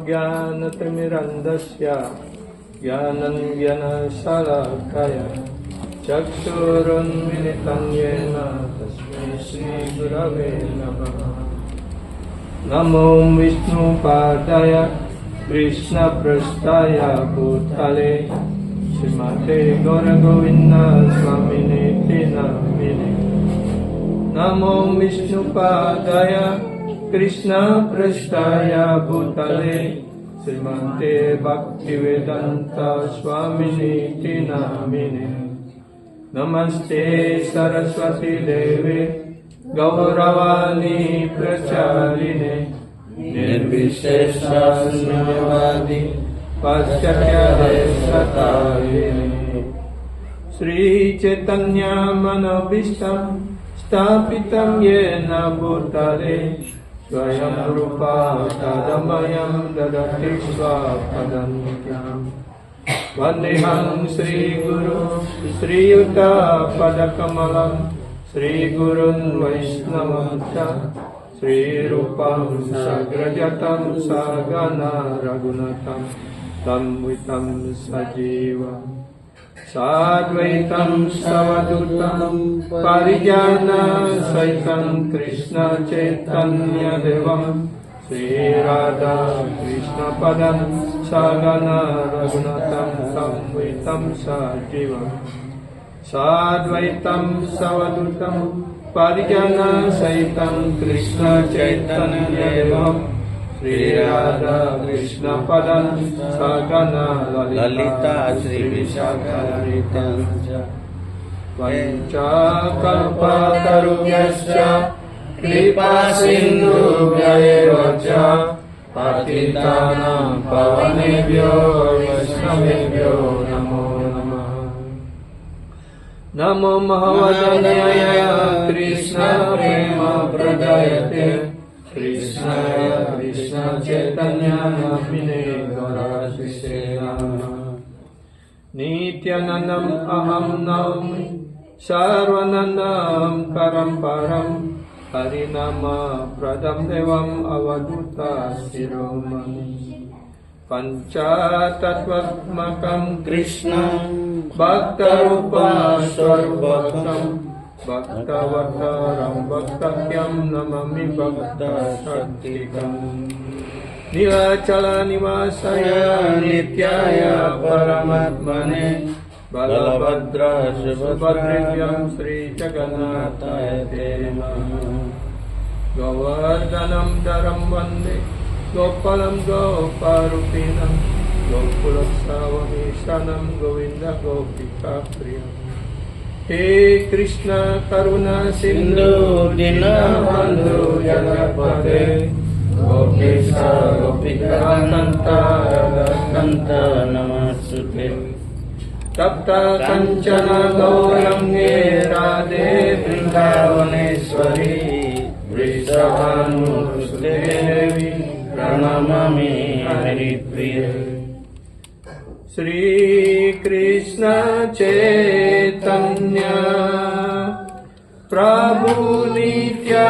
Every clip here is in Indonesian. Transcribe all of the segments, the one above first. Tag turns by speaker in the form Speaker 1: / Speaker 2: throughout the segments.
Speaker 1: ज्ञानतिमिरन्धस्य ज्ञानञ्जनशलाकया चक्षुरुन्मिलितं येन तस्मै श्रीगुरवे नमः। नमो विष्णुपादाय कृष्णपृष्ठाय भूतले श्रीमते गौरगोविन्द स्वामिने नामिने। नमो विष्णुपादाय कृष्ण पृष्ठाय भूतले श्रीमते भक्तिवेदांता स्वामिने नामिने। नमस्ते सरस्वती देवे गौरवाणी प्रचारिणे निर्विशेष शून्यवादी पाश्चात्यदेशतारिणे। श्री चैतन्य मनोभीष्टं स्थापितं येन भूतले स्वयं रूपा तदमयं ददति स्वापदन्त्यम्। वन्देहं श्रीगुरु श्रीयुतपदकमलं श्रीगुरुन् वैष्णवं च श्रीरूपं सग्रजतं सगना रघुनाथं तं वितं सजीवम् साद्वैतं सवधूतं परिजनसहितं कृष्ण चैतन्य देवं श्रीराधा कृष्णपदं सगना रघुनाथं तं वितं सजीवम् साद्वैतं सवधूतं परिजनसहितं कृष्ण चैतन्य देवं Sri Radha Krishna Padam Sagana Lalita Sri Vishakharitanja Vancha Kalpatarubhyascha Kripa Sindhubhya Evacha Patitanam Pavanebhyo Vaishnavebhyo Namo Namah. Namo Mahavadanyaya Krishna Prema Pradayate Krishnaya Krishna Chaitanya Namine Gaurasise Namah. Nityanandam Aham Naumi Sarvanandam Paramparam Harinama Pradam Devam Avaduta Siromani Panchatattvatmakam Krishna Bhakta Rupa Sarvakam Bhaktavataram Bhaktakyam Namami Bhakta Shaktikam Nilachala Nivasaya Nityaya Paramatmane Balabhadra Subhadrivyam Sri Jagannataya Namah. Govardhanam Dharam Vande Gopalam Goparupinam Gokulasavamishanam Govinda Gopika Priyam. He Krishna Karuna Sindhu Dinabandhu Jagapate Gopisa Gopika Kanta Kanta Namastute Tapta Kanchana Gaurange Radhe Vrindavaneshwari Vrishabhanususte Devi Pranamami Haripriya. Sri Krishna Chaitanya Prabhu Nityananda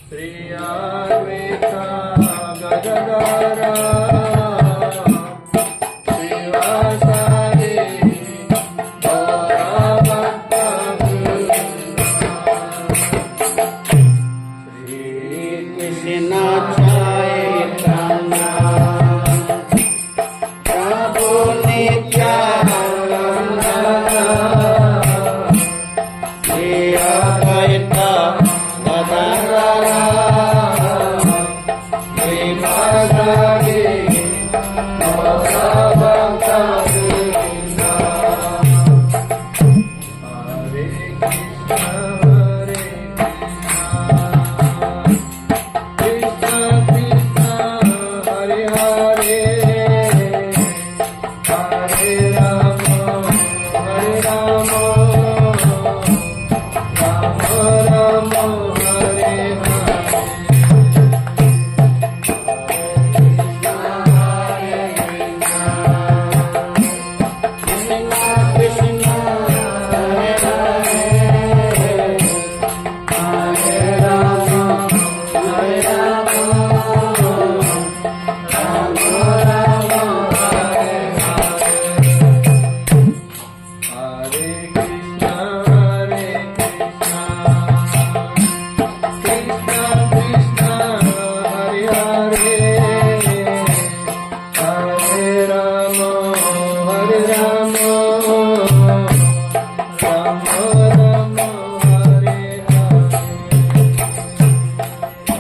Speaker 1: Sri Advaita Gadadara Sri Vasari Gaura Bhakta Sri Krishna Chaitanya Prabhu Nityananda Sri Advaita Gadadara Sri Vasari Gaura Bhakta Hare Krishna Krishna Krishna Hare Hare Hare Rama Hare Rama Rama Rama Hare Hare Krishna Hare Hare Hare Rama Hare Rama Rama Rama Hare Hare.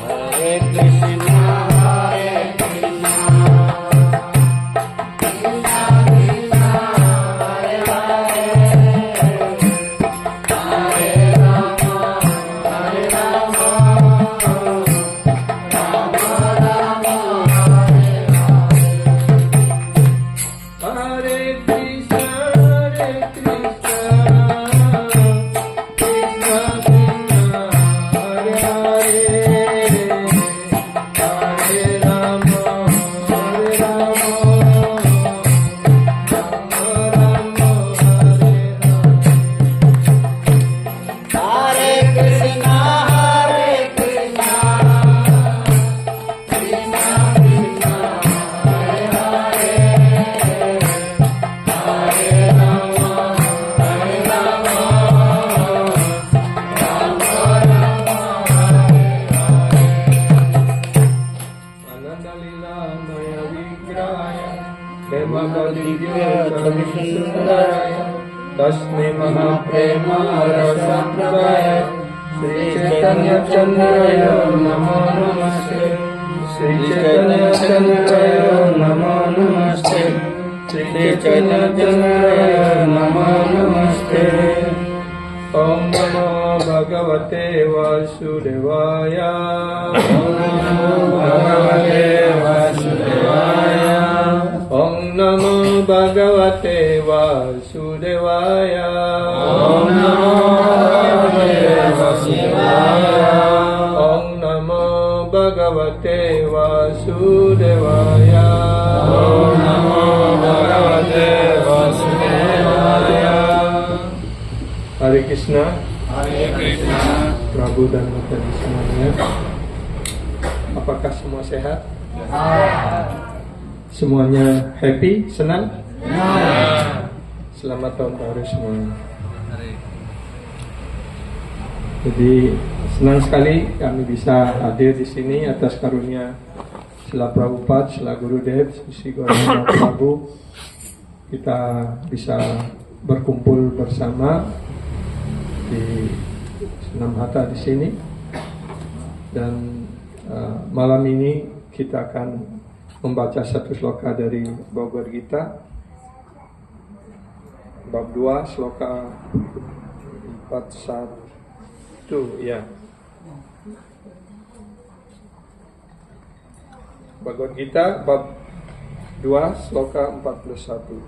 Speaker 1: Hare Krishna Hare Krishna Krishna Krishna Hare Hare Hare Rama Hare Rama Rama Rama Hare Hare. Hare Krishna Hare Krishna Krishna Krishna Hare Hare Hare Rama Hare Rama Rama Rama Hare Hare. Hare Krishna Hare Krishna Krishna Krishna Hare Hare Hare Rama Hare Rama Rama Rama Hare Hare. Hare Krishna Hare Krishna Krishna Krishna Hare Hare Hare Rama Hare Rama Rama Rama Hare Hare. Ananda Lila Maya Vigrahaya Devagadivyya Chavisundaraya Tasmai Mahaprema Rasapradaya Sri Chaitanya Chandraya Namo Namaste. Sri Chaitanya Chandraya Namo Namaste. Sri Chaitanya Chandraya Namo Namaste. Om Namo Bhagavate Vasudevaya. Om Namo Bhagavate Vasudevaya. Om Namo Bhagavate Vasudevaya. Om Namo Bhagavate Vasudevaya. Om Namo Bhagavate Vasudevaya. Om Namo Bhagavate Vasudevaya. Hare Krishna. Hare Krishna. Prabu dan Matadi semuanya. Apakah semua sehat? Semuanya happy, senang? Selamat tahun baru semuanya. Jadi senang sekali kami bisa hadir di sini atas karunia Srila Prabhupada, Srila Gurudev, Sri Gauranga Prabhu. Kita bisa berkumpul bersama di Senam Hatta di sini, dan malam ini kita akan membaca satu sloka dari Bhagavad Gita bab 2 sloka 41 ya. Bhagavad Gita bab 2 sloka 41.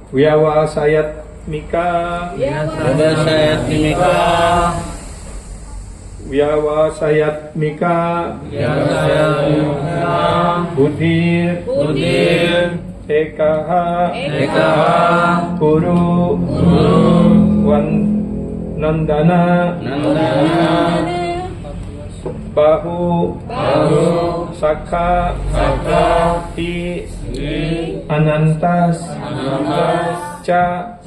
Speaker 1: Vyavasayat Mika.
Speaker 2: Vyavasayat Mika.
Speaker 1: Vyavasayat Mika.
Speaker 2: Vyavasayat Mika.
Speaker 1: Buddhir.
Speaker 2: Buddhir.
Speaker 1: Ekaha.
Speaker 2: Ekaha.
Speaker 1: Guru.
Speaker 2: Guru.
Speaker 1: Nandana.
Speaker 2: Nandana.
Speaker 1: Bahu.
Speaker 2: Bahu.
Speaker 1: Sakha.
Speaker 2: Sakha.
Speaker 1: Hi.
Speaker 2: Anantas.
Speaker 1: Anantas. Ca.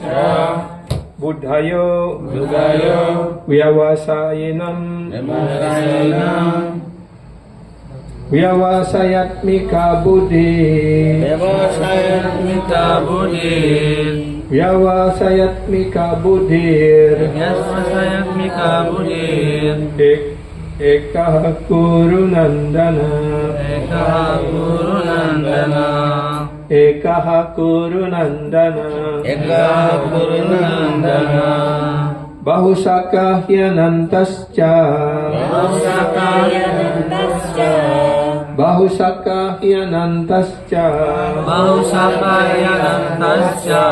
Speaker 1: Buddhayo.
Speaker 2: Buddhayo.
Speaker 1: Vyavasayinam.
Speaker 2: Vyavasayinam.
Speaker 1: Vyavasayat Mika Buddhi.
Speaker 2: Vyavasayat Mika Buddhir.
Speaker 1: Vyavasayat Mika Buddhir.
Speaker 2: Vyavasayat Mika Buddhir.
Speaker 1: Ekaha Guru Nandana.
Speaker 2: Ekaha Guru Nandana.
Speaker 1: Ekaha Guru Nandana.
Speaker 2: Ekaha Guru Nandana.
Speaker 1: Bahusaka Hyanantascha.
Speaker 2: Bahusaka Hyanantascha.
Speaker 1: Bahusaka Hyanantascha.
Speaker 2: Bahusaka Hyanantascha.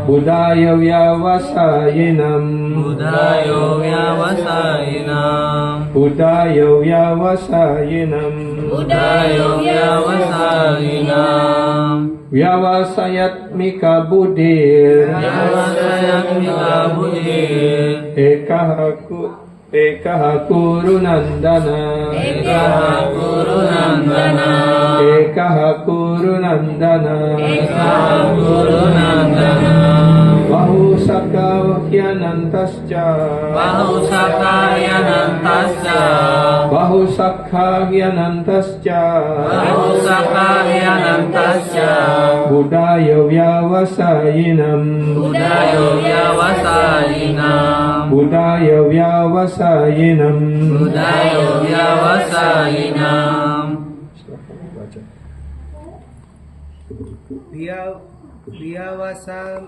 Speaker 1: Buddhaya Vyavasayinam.
Speaker 2: Buddhayo Vyavasayinam.
Speaker 1: Buddhaya Vyavasayinam.
Speaker 2: Buddhayo Vyavasayinam.
Speaker 1: Vyavasayat Mika Buddhir.
Speaker 2: Vyavasayat Mika Buddhir.
Speaker 1: Ekaha Guru Nandana.
Speaker 2: Ekaha Guru Nandana.
Speaker 1: Ekaha Guru Nandana.
Speaker 2: Ekaha Guru Nandana.
Speaker 1: Bahusaka Hyanantascha.
Speaker 2: Bahusaka Hyanantascha.
Speaker 1: Bahusaka Hyanantascha.
Speaker 2: Bahusaka Hyanantascha.
Speaker 1: Buddhaya Vyavasayinam.
Speaker 2: Buddhayo Vyavasayinam.
Speaker 1: Buddhaya Vyavasayinam.
Speaker 2: Buddhayo Vyavasayinam.
Speaker 3: Vyavasayat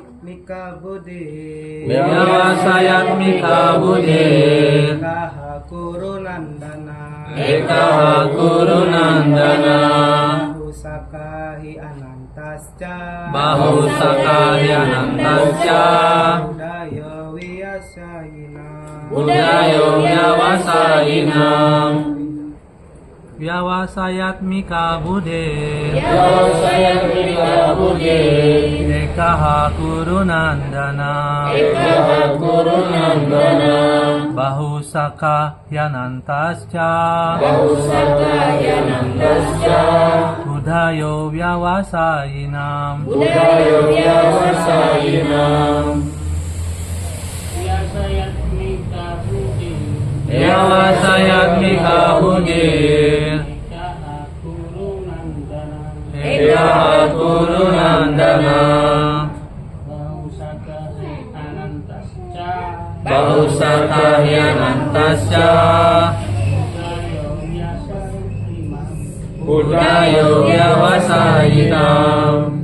Speaker 3: Buddhi.
Speaker 2: Vyavasayat Mika Buddhir.
Speaker 3: Ekaha Guru Nandana.
Speaker 2: Ekaha Guru Nandana.
Speaker 3: Bahusaka Hyanantascha.
Speaker 2: Bahusaka Hyanantascha.
Speaker 3: Buddhayo Vyavasayinam.
Speaker 2: Buddhayo Vyavasayinam. Vyavasayat Mika Buddhir. Vyavasayat Mika Buddhir. Ekaha Guru Nandana. Ekaha Guru Nandana. Bahusaka Hyanantascha. Bahusaka Hyanantascha. Buddhayo Vyavasayinam. Buddhayo Vyavasayinam. Vyavasayat Mika Buddhir. Ekaha Guru Nandana. sakahyanantasya Buddhayo vyavasayinam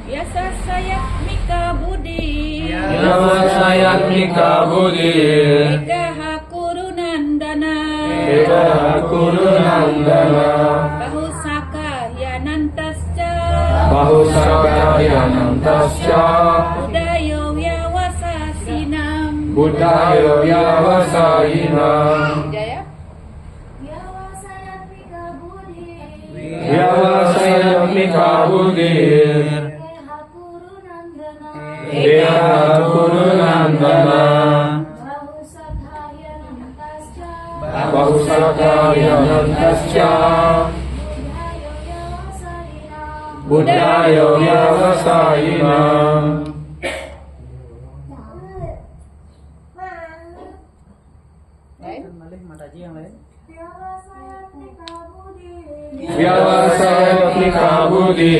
Speaker 4: Yasa sayat mika budi
Speaker 2: Vyavasayatmika buddhi
Speaker 4: Ekaha kurunandana
Speaker 2: Eka kurunandana
Speaker 4: Bahusaka yanantasca
Speaker 2: Bahusakahyanantasya
Speaker 4: Budayo yawasasinam
Speaker 2: Buddhayo vyavasayinam
Speaker 4: Jaya
Speaker 2: Vyavasayatmika buddhi Eka kurunandana Bahusakahyanantasya Buddhayo vyavasayinam Vyavasayatmika buddhi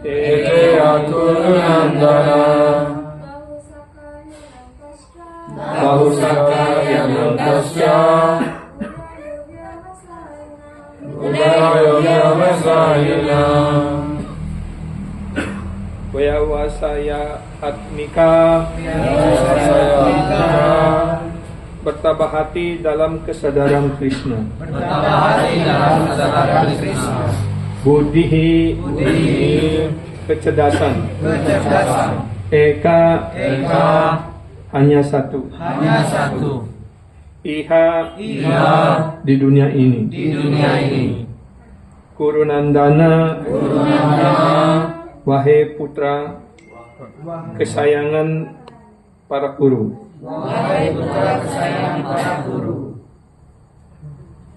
Speaker 2: Eka kurunandana Bahusakahyanantasya Buddhayo vyavasayinam
Speaker 1: Vyavasaya atmika bertabah hati dalam kesadaran Krishna.
Speaker 2: Bertambah hati dalam kesadaran Krishna
Speaker 1: Buddhi kecerdasan. Eka hanya satu.
Speaker 2: hanya satu
Speaker 1: Iha di dunia ini.
Speaker 2: di dunia ini
Speaker 1: Kurunandana wahai putra kesayangan para guru.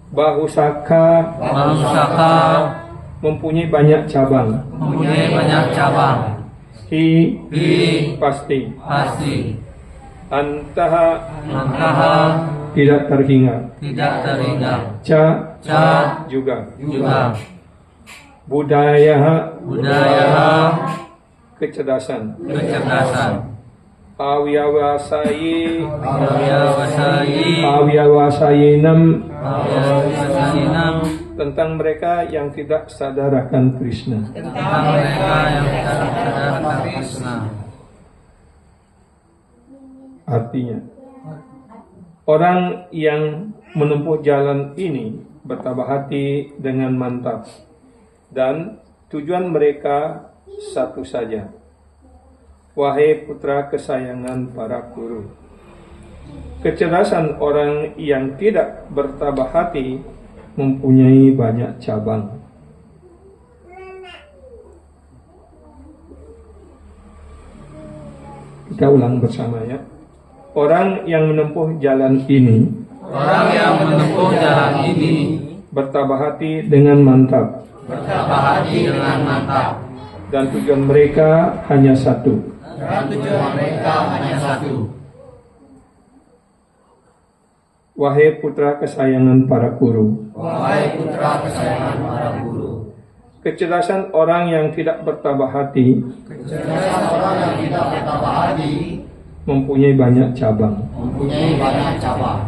Speaker 1: Bahusaka
Speaker 2: Bahusaka
Speaker 1: mempunyai banyak cabang.
Speaker 2: mempunyai banyak cabang
Speaker 1: Hi
Speaker 2: Hi
Speaker 1: pasti.
Speaker 2: pasti
Speaker 1: Antaha
Speaker 2: Antaha
Speaker 1: tidak terhingga.
Speaker 2: tidak terhingga
Speaker 1: Ca
Speaker 2: Ca
Speaker 1: juga.
Speaker 2: juga
Speaker 1: Budaya
Speaker 2: Budaya
Speaker 1: kecerdasan.
Speaker 2: kecerdasan
Speaker 1: Awiyawasayi
Speaker 2: Vyavasayinam
Speaker 1: Awiyawasayenam tentang mereka yang tidak sadar akan Krishna.
Speaker 2: tentang mereka yang tidak sadarkan Krishna.
Speaker 1: Artinya, orang yang menempuh jalan ini bertabah hati dengan mantap dan tujuan mereka satu saja. Wahai putra kesayangan para guru, kecerdasan orang yang tidak bertabah hati mempunyai banyak cabang. Kita ulang bersama ya. Orang yang menempuh jalan ini
Speaker 2: Orang yang menempuh jalan ini
Speaker 1: bertabah hati dengan mantap
Speaker 2: bertabah hati dengan mantap
Speaker 1: dan tujuan mereka hanya satu.
Speaker 2: dan tujuan mereka hanya satu.
Speaker 1: Wahai putra kesayangan para guru,
Speaker 2: Wahai putra kesayangan para guru,
Speaker 1: kecerdasan orang yang tidak bertabah hati
Speaker 2: kecerdasan orang yang tidak bertabah hati
Speaker 1: mempunyai banyak cabang.
Speaker 2: mempunyai banyak cabang.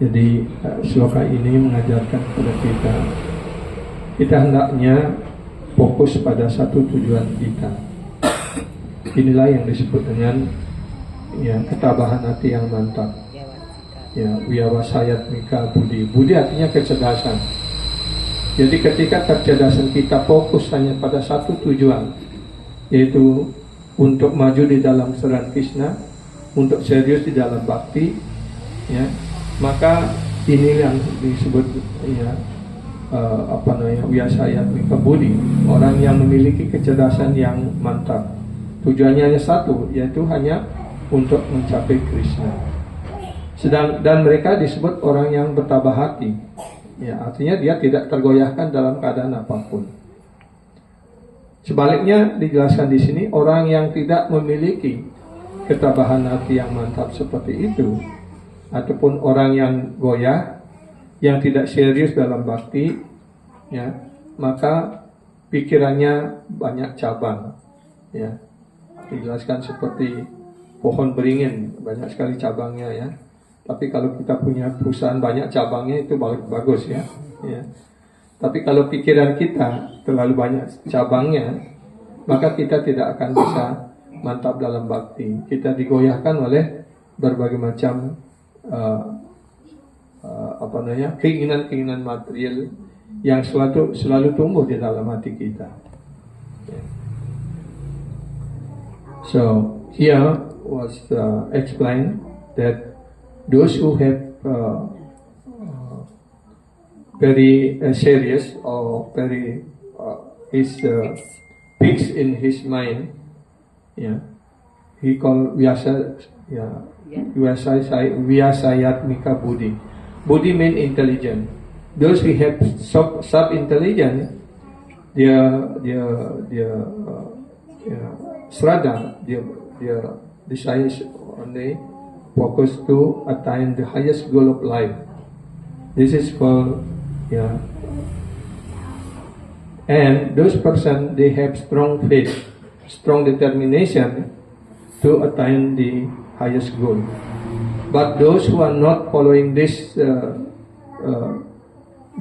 Speaker 1: Jadi sloka ini mengajarkan kepada kita hendaknya fokus pada satu tujuan kita. Inilah yang disebut dengan ya ketabahan hati yang mantap. Ya, Vyavasayat Mika Budi. Budi artinya kecerdasan. Jadi ketika kecerdasan kita fokus hanya pada satu tujuan, yaitu untuk maju di dalam kesadaran Krishna, untuk serius di dalam bakti, ya, maka ini yang disebut ya Vyavasayat Mika Budi. Orang yang memiliki kecerdasan yang mantap. Tujuannya hanya satu, yaitu hanya untuk mencapai Krishna. Dan mereka disebut orang yang bertabah hati. Ya, artinya dia tidak tergoyahkan dalam keadaan apapun. Sebaliknya dijelaskan di sini orang yang tidak memiliki ketabahan hati yang mantap seperti itu, ataupun orang yang goyah, yang tidak serius dalam bakti, ya, maka pikirannya banyak cabang, ya. Dijelaskan seperti pohon beringin, banyak sekali cabangnya, ya. Tapi kalau kita punya perusahaan banyak cabangnya itu bagus, ya. Ya. Tapi kalau pikiran kita terlalu banyak cabangnya, maka kita tidak akan bisa mantap dalam bakti. Kita digoyahkan oleh berbagai macam keinginan-keinginan material yang selalu tumbuh di dalam hati kita. So here was explained that those who have very serious or very is fixed in his mind, yeah, he called Vyasayatmika Buddhi. Buddhi means intelligent. Those who have sub-intelligent, their Shraddha, their desires only focus to attain the highest goal of life. This is called, yeah. And those person, they have strong faith, strong determination to attain the highest goal. But those who are not following this,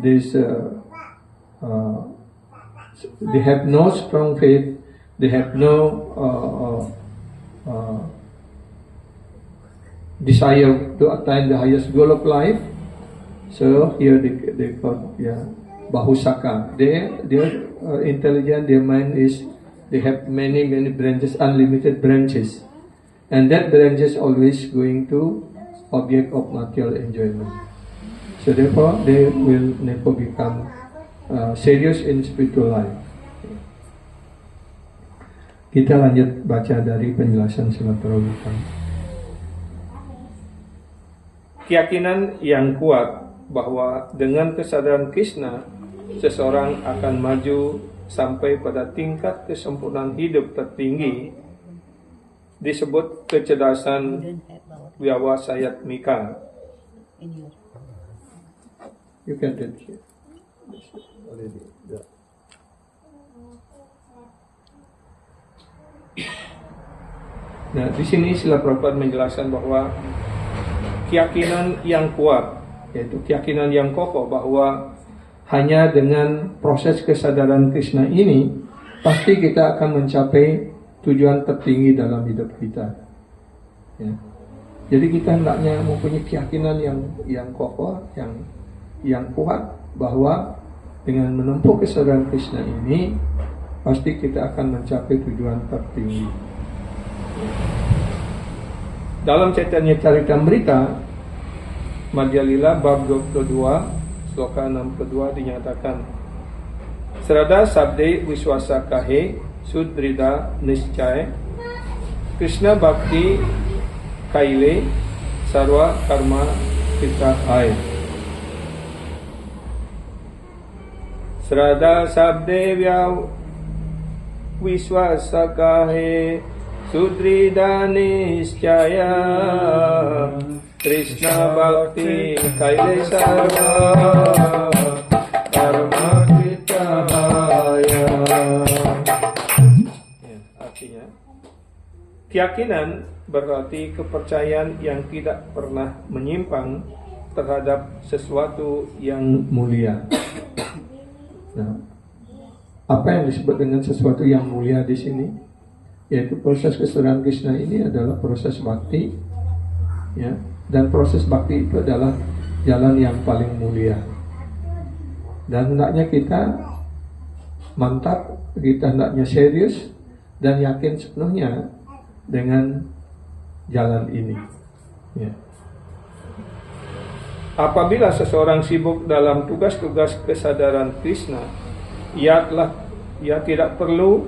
Speaker 1: they have no strong faith, they have no desire to attain the highest goal of life. So here they call, yeah, Bahusaka. Their intelligence, their mind is, they have many branches, unlimited branches, and that branches always going to object of material enjoyment. So therefore, they will never become serious in spiritual life. Kita lanjut baca dari penjelasan Srila Prabhupada. Keyakinan yang kuat bahwa dengan kesadaran Krishna seseorang akan maju sampai pada tingkat kesempurnaan hidup tertinggi disebut kecerdasan Vyavasayatmika. You can read here. Nah, di sini Srila Prabhupada menjelaskan bahwa keyakinan yang kuat, yaitu keyakinan yang kokoh bahwa hanya dengan proses kesadaran Krishna ini pasti kita akan mencapai tujuan tertinggi dalam hidup kita. Ya. Jadi kita hendaknya mempunyai keyakinan yang kokoh, yang kuat bahwa dengan menempuh kesadaran Krishna ini pasti kita akan mencapai tujuan tertinggi. Dalam Chaitanya Charitamrita Madhya Lila bab 22 sloka 62 dinyatakan, Srada sabde wiswasa kahe sudrida nischay Krishna bhakti kaile sarva karma kita hai. Srada sabde wiswasa kahe sudrida nischaya Krishna bhakti kaile sarva karma kita hai. Artinya, keyakinan berarti kepercayaan yang tidak pernah menyimpang terhadap sesuatu yang mulia. Nah, apa yang disebut dengan sesuatu yang mulia di sini? Yaitu proses kesadaran Krishna ini adalah proses bakti, ya, dan proses bakti itu adalah jalan yang paling mulia. Dan hendaknya kita mantap, kita hendaknya serius dan yakin sepenuhnya dengan jalan ini. Ya. Apabila seseorang sibuk dalam tugas-tugas kesadaran Krishna, ia tidak perlu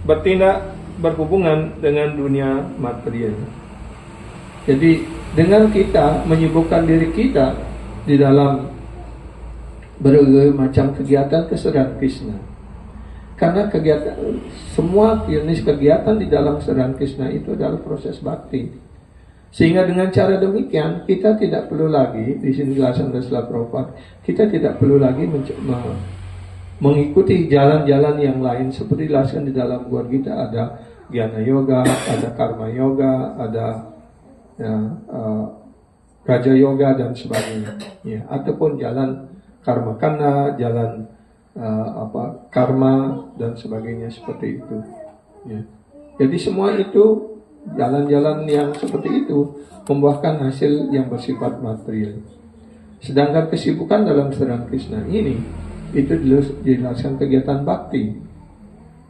Speaker 1: bertindak berhubungan dengan dunia material. Jadi dengan kita menyibukkan diri kita di dalam berbagai macam kegiatan kesadaran Krishna, karena semua jenis kegiatan di dalam kesadaran Krishna itu adalah proses bakti. Sehingga dengan cara demikian kita tidak perlu lagi, di sini dijelaskan oleh Srila Prabhupada, kita tidak perlu lagi mengikuti jalan-jalan yang lain seperti dijelaskan di dalam Gita kita, ada Jnana Yoga, ada Karma Yoga, ada Raja Yoga dan sebagainya, ya, ataupun jalan Karma Kanda, jalan karma dan sebagainya seperti itu. Ya. Jadi semua itu jalan-jalan yang seperti itu membuahkan hasil yang bersifat material. Sedangkan kesibukan dalam saran Krishna ini itu dijelaskan kegiatan bakti.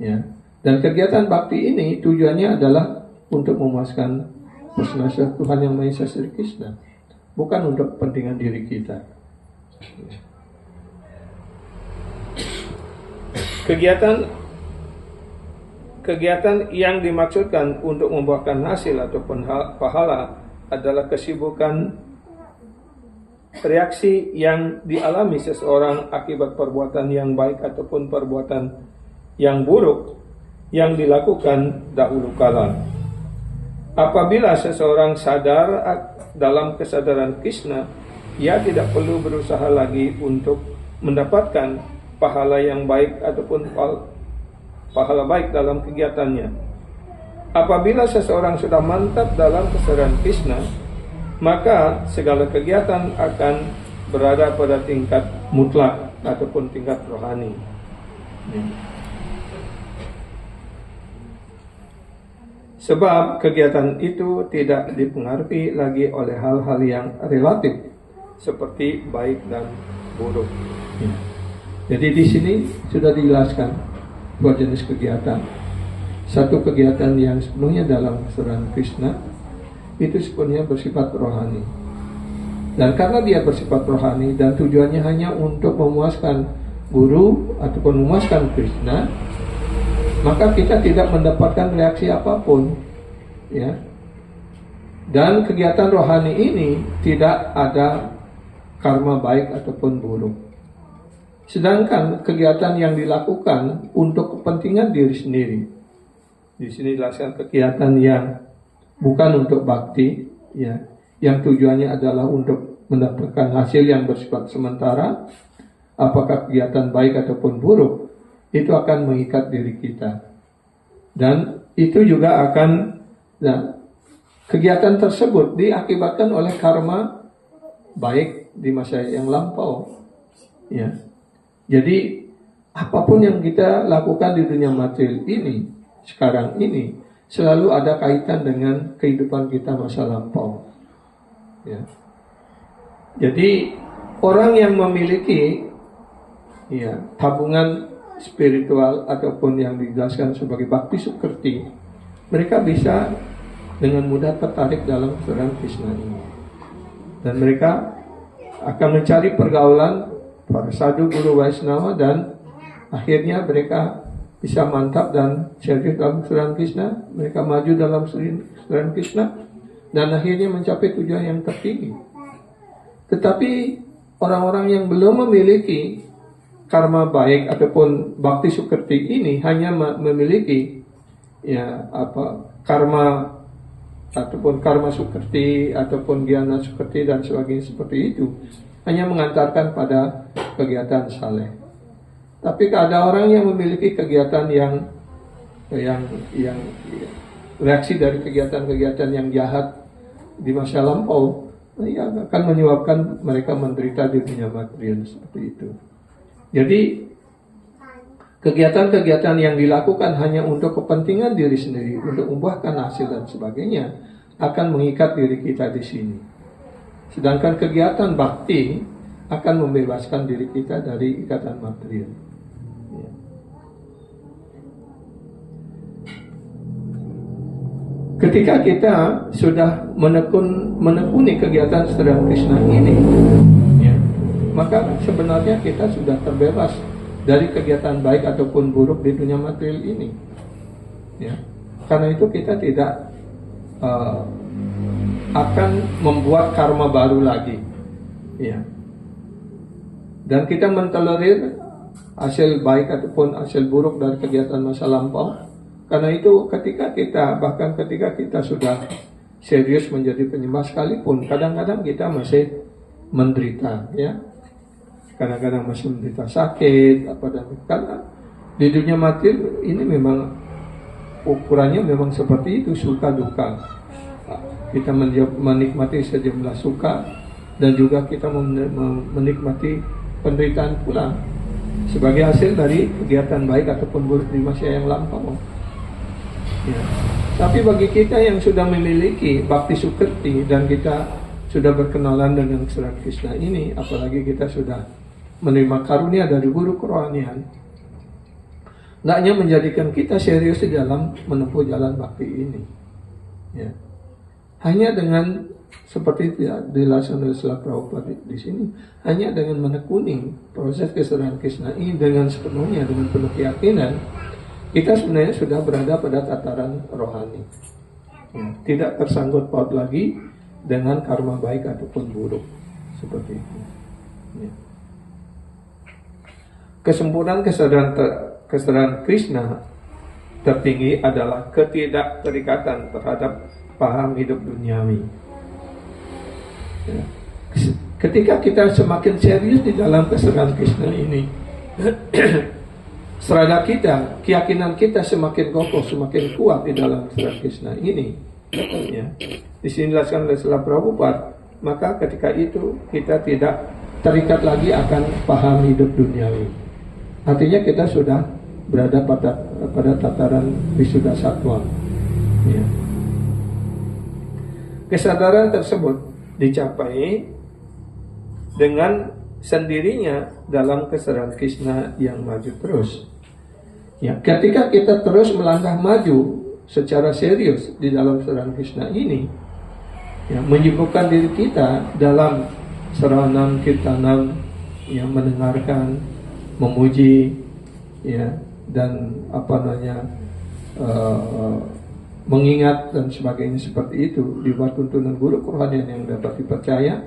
Speaker 1: Ya. Dan kegiatan bakti ini tujuannya adalah untuk memuaskan personalitas Tuhan Yang Maha Esa Sri Krishna, bukan untuk kepentingan diri kita. Kegiatan yang dimaksudkan untuk membuahkan hasil ataupun pahala adalah kesibukan reaksi yang dialami seseorang akibat perbuatan yang baik ataupun perbuatan yang buruk yang dilakukan dahulu kala. Apabila seseorang sadar dalam kesadaran Krishna, ia tidak perlu berusaha lagi untuk mendapatkan pahala yang baik ataupun pahala baik dalam kegiatannya. Apabila seseorang sudah mantap dalam kesadaran Krishna, maka segala kegiatan akan berada pada tingkat mutlak ataupun tingkat rohani. Sebab kegiatan itu tidak dipengaruhi lagi oleh hal-hal yang relatif seperti baik dan buruk. Jadi di sini sudah dijelaskan dua jenis kegiatan. Satu kegiatan yang sepenuhnya dalam kesadaran Krishna, itu sepenuhnya bersifat rohani. Dan karena dia bersifat rohani dan tujuannya hanya untuk memuaskan guru ataupun memuaskan Krishna, maka kita tidak mendapatkan reaksi apapun, ya. Dan kegiatan rohani ini tidak ada karma baik ataupun buruk. Sedangkan kegiatan yang dilakukan untuk kepentingan diri sendiri, di sini dijelaskan kegiatan yang bukan untuk bakti, ya, yang tujuannya adalah untuk mendapatkan hasil yang bersifat sementara, apakah kegiatan baik ataupun buruk, itu akan mengikat diri kita. Dan itu juga akan, kegiatan tersebut diakibatkan oleh karma baik di masa yang lampau, ya. Jadi apapun yang kita lakukan di dunia material ini, sekarang ini, selalu ada kaitan dengan kehidupan kita masa lampau, ya. Jadi orang yang memiliki, ya, tabungan spiritual ataupun yang dijelaskan sebagai bakti sukrti, mereka bisa dengan mudah tertarik dalam kesadaran Krishna ini, dan mereka akan mencari pergaulan para sadhu, guru, Vaishnava, dan akhirnya mereka bisa mantap dan serius dalam kesadaran Krishna. Mereka maju dalam kesadaran Krishna dan akhirnya mencapai tujuan yang tertinggi. Tetapi orang-orang yang belum memiliki karma baik ataupun bakti sukrti ini hanya memiliki, ya, karma ataupun karma sukrti ataupun jnana sukrti dan sebagainya seperti itu, hanya mengantarkan pada kegiatan saleh. Tapi ada orang yang memiliki kegiatan yang reaksi dari kegiatan-kegiatan yang jahat di masa lampau, ya, akan menyebabkan mereka menderita di dunia material seperti itu. Jadi kegiatan-kegiatan yang dilakukan hanya untuk kepentingan diri sendiri, untuk membuahkan hasil dan sebagainya, akan mengikat diri kita di sini. Sedangkan kegiatan bakti akan membebaskan diri kita dari ikatan material. Ya. Ketika kita sudah menekuni kegiatan sedang Krishna ini, ya, maka sebenarnya kita sudah terbebas dari kegiatan baik ataupun buruk di dunia material ini. Ya. Karena itu kita tidak akan membuat karma baru lagi, ya. Dan kita mentolerir hasil baik ataupun hasil buruk dari kegiatan masa lampau. Karena itu ketika kita sudah serius menjadi penyembah sekalipun, kadang-kadang kita masih menderita, ya. Kadang-kadang masih menderita sakit, karena di dunia mati ini memang ukurannya memang seperti itu, suka duka. Kita menikmati sejumlah suka dan juga kita menikmati penderitaan pula sebagai hasil dari kegiatan baik ataupun buruk di masa yang lampau. Ya. Tapi bagi kita yang sudah memiliki bakti sukriti dan kita sudah berkenalan dengan kesedaran Krishna ini, apalagi kita sudah menerima karunia dari guru kerohanian, hendaknya menjadikan kita serius di dalam menempuh jalan bakti ini. Ya. Hanya dengan seperti dijelaskan oleh Srila Prabhupada di sini, hanya dengan menekuni proses kesedaran Krishna ini dengan sepenuhnya, dengan penuh keyakinan, kita sebenarnya sudah berada pada tataran rohani. Ya, tidak tersangkut paut lagi dengan karma baik ataupun buruk, seperti itu. Ya. Kesempurnaan kesadaran Krishna tertinggi adalah ketidakterikatan terhadap paham hidup duniawi. Ya. Ketika kita semakin serius di dalam kesadaran Krishna ini, serada kita, keyakinan kita semakin kokoh, semakin kuat di dalam kesadaran Krishna ini. Ya. Di sini dijelaskan oleh Srila Prabhupada, maka ketika itu kita tidak terikat lagi akan paham hidup duniawi. Artinya kita sudah berada pada tataran Visuddha Sattva. Ya. Kesadaran tersebut dicapai dengan sendirinya dalam kesadaran Krishna yang maju terus. Ya, ketika kita terus melangkah maju secara serius di dalam kesadaran Krishna ini, ya, menyibukkan diri kita dalam saranan kirtanam, yang mendengarkan, memuji, ya, dan mengingat dan sebagainya seperti itu di bawah tuntunan guru kerohanian yang dapat dipercaya,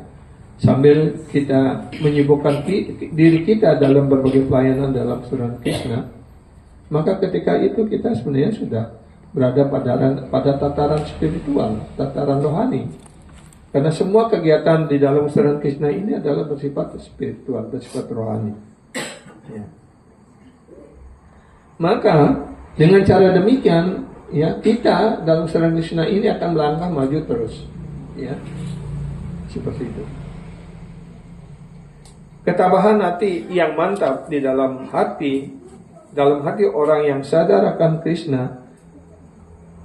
Speaker 1: sambil kita menyibukkan diri kita dalam berbagai pelayanan dalam kesadaran Krishna, maka ketika itu kita sebenarnya sudah berada pada tataran spiritual, tataran rohani. Karena semua kegiatan di dalam kesadaran Krishna ini adalah bersifat spiritual, bersifat rohani. Ya. Maka dengan cara demikian, ya, kita dalam kesadaran Krishna ini akan melangkah maju terus, ya, seperti itu. Ketabahan hati yang mantap di dalam hati orang yang sadar akan Krishna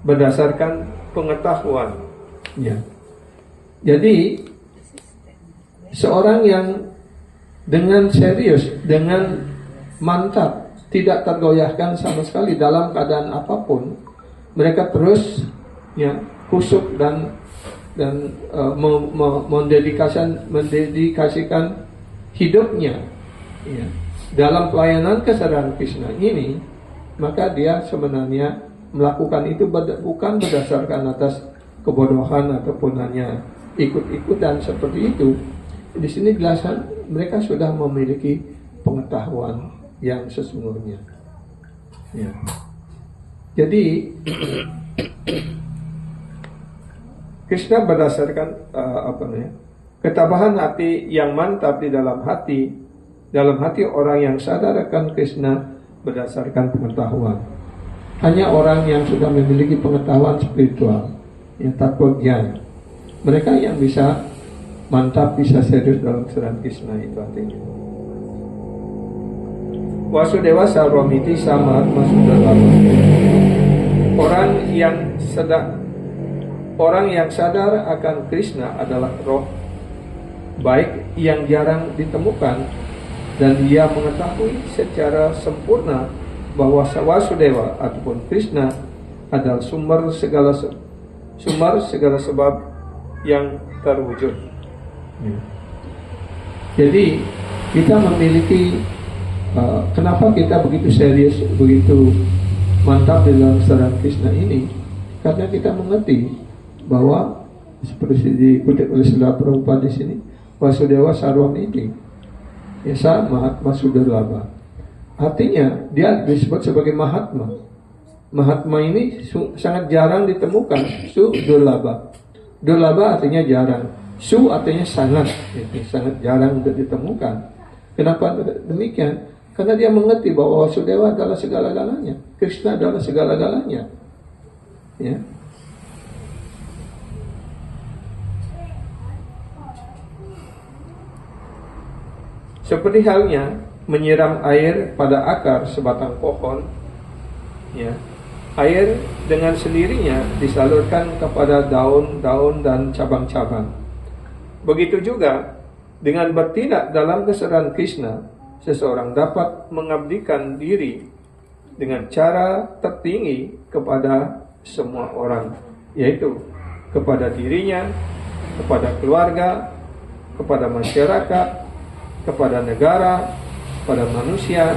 Speaker 1: berdasarkan pengetahuan. Ya. Jadi seorang yang dengan serius, dengan mantap, tidak tergoyahkan sama sekali dalam keadaan apapun, mereka terus, ya, khusyuk dan mendedikasikan hidupnya, ya, dalam pelayanan kesadaran Krishna ini, maka dia sebenarnya melakukan itu bukan berdasarkan atas kebodohan ataupun hanya ikut-ikutan seperti itu. Di sini jelasan mereka sudah memiliki pengetahuan yang sesungguhnya. Ya. Jadi Krishna berdasarkan ketabahan hati yang mantap di dalam hati orang yang sadar akan Krishna berdasarkan pengetahuan. Hanya orang yang sudah memiliki pengetahuan spiritual, yang tatwa gyan, mereka yang bisa mantap, bisa serius dalam kesadaran Krishna itu artinya. Vasudeva Sarvamiti Samatma Sudalama. Orang yang sadar akan Krishna adalah roh baik yang jarang ditemukan, dan dia mengetahui secara sempurna bahwa Vasudeva ataupun Krishna adalah sumber segala sebab yang terwujud. Jadi kita memiliki kenapa kita begitu serius, begitu mantap dalam kesadaran Krishna ini, karena kita mengerti bahwa seperti dikutip oleh Srila Prabhupada di sini, Vasudeva Sarvamiti, Yasa Mahatma Sudalaba. Artinya dia disebut sebagai Mahatma. Mahatma ini sangat jarang ditemukan, Sudalaba. Durlaba artinya jarang. Su artinya sangat, itu sangat jarang untuk ditemukan. Kenapa demikian? Karena dia mengerti bahwa Wasudewa adalah segala-galanya, Krishna adalah segala-galanya. Ya. Seperti halnya menyiram air pada akar sebatang pohon, ya. Air dengan sendirinya disalurkan kepada daun-daun dan cabang-cabang. Begitu juga dengan bertindak dalam kesedaran Krishna, seseorang dapat mengabdikan diri dengan cara tertinggi kepada semua orang, yaitu kepada dirinya, kepada keluarga, kepada masyarakat, kepada negara, pada manusia,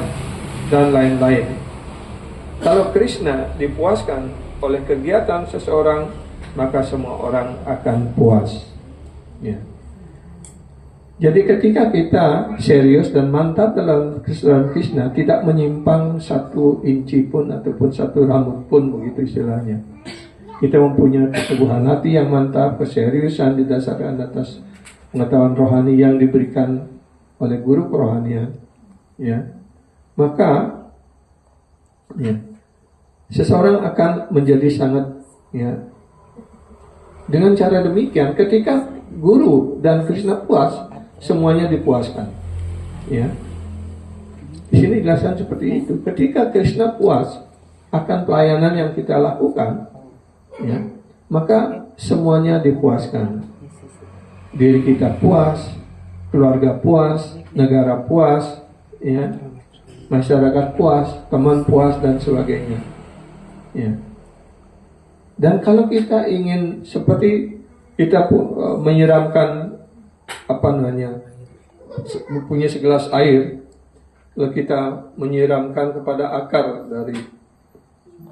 Speaker 1: dan lain-lain. Kalau Krishna dipuaskan oleh kegiatan seseorang, maka semua orang akan puas. Ya. Jadi ketika kita serius dan mantap dalam kesedaran Krishna, tidak menyimpang satu inci pun ataupun satu rambut pun, begitu istilahnya. Kita mempunyai keteguhan hati yang mantap, keseriusan didasarkan atas pengetahuan rohani yang diberikan oleh guru kerohanian, ya. Maka ya, seseorang akan menjadi sangat, ya. Dengan cara demikian, ketika guru dan Krishna puas, semuanya dipuaskan, ya. Di sini dijelaskan seperti itu. Ketika Krishna puas akan pelayanan yang kita lakukan, ya, maka semuanya dipuaskan. Diri kita puas, keluarga puas, negara puas, ya, masyarakat puas, teman puas, dan sebagainya, ya. Dan kalau kita ingin seperti kita menyiramkan mempunyai segelas air, kalau kita menyiramkan kepada akar dari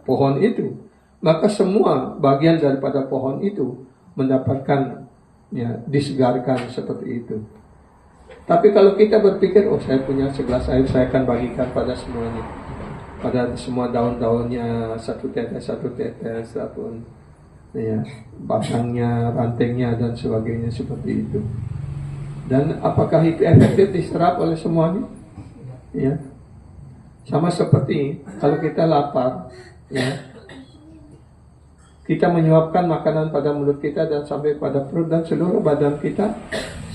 Speaker 1: pohon itu, maka semua bagian daripada pohon itu mendapatkan, ya, disegarkan seperti itu. Tapi kalau kita berpikir, oh saya punya segelas air, saya akan bagikan pada semuanya, pada semua daun-daunnya, satu tetes, ataupun, ya, batangnya, rantingnya, dan sebagainya, seperti itu. Dan apakah itu efektif diserap oleh semuanya? Ya. Sama seperti kalau kita lapar, ya, kita menyuapkan makanan pada mulut kita dan sampai pada perut dan seluruh badan kita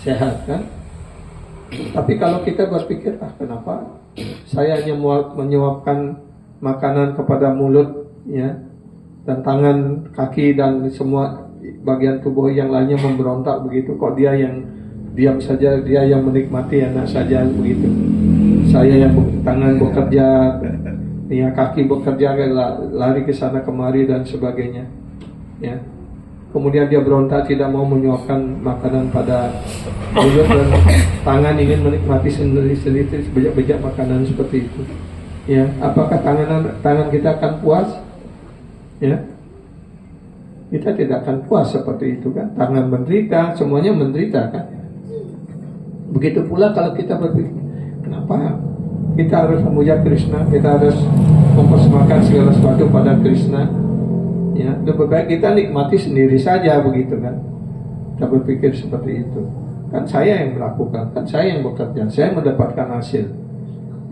Speaker 1: sehat, kan? Tapi kalau kita berpikir, kenapa saya hanya menyuapkan makanan kepada mulut, ya, dan tangan, kaki, dan semua bagian tubuh yang lainnya memberontak begitu, kok dia yang diam saja, dia yang menikmati enak saja begitu. Saya yang tangan bekerja, ya, kaki bekerja, lari ke sana kemari dan sebagainya, ya. Kemudian dia berontak, tidak mau menyuapkan makanan pada mulut, dan tangan ingin menikmati sendiri-sendiri sebejak-bejak makanan seperti itu, ya. Apakah tangan kita akan puas? Ya, kita tidak akan puas seperti itu, kan? Tangan menderita, semuanya menderita, kan? Begitu pula kalau kita berpikir, kenapa kita harus memuja Krishna, kita harus mempersembahkan segala sesuatu pada Krishna, ya, lebih baik kita nikmati sendiri saja, begitu, kan? Kita berpikir seperti itu, kan saya yang melakukan, kan saya yang bekerja, saya mendapatkan hasil,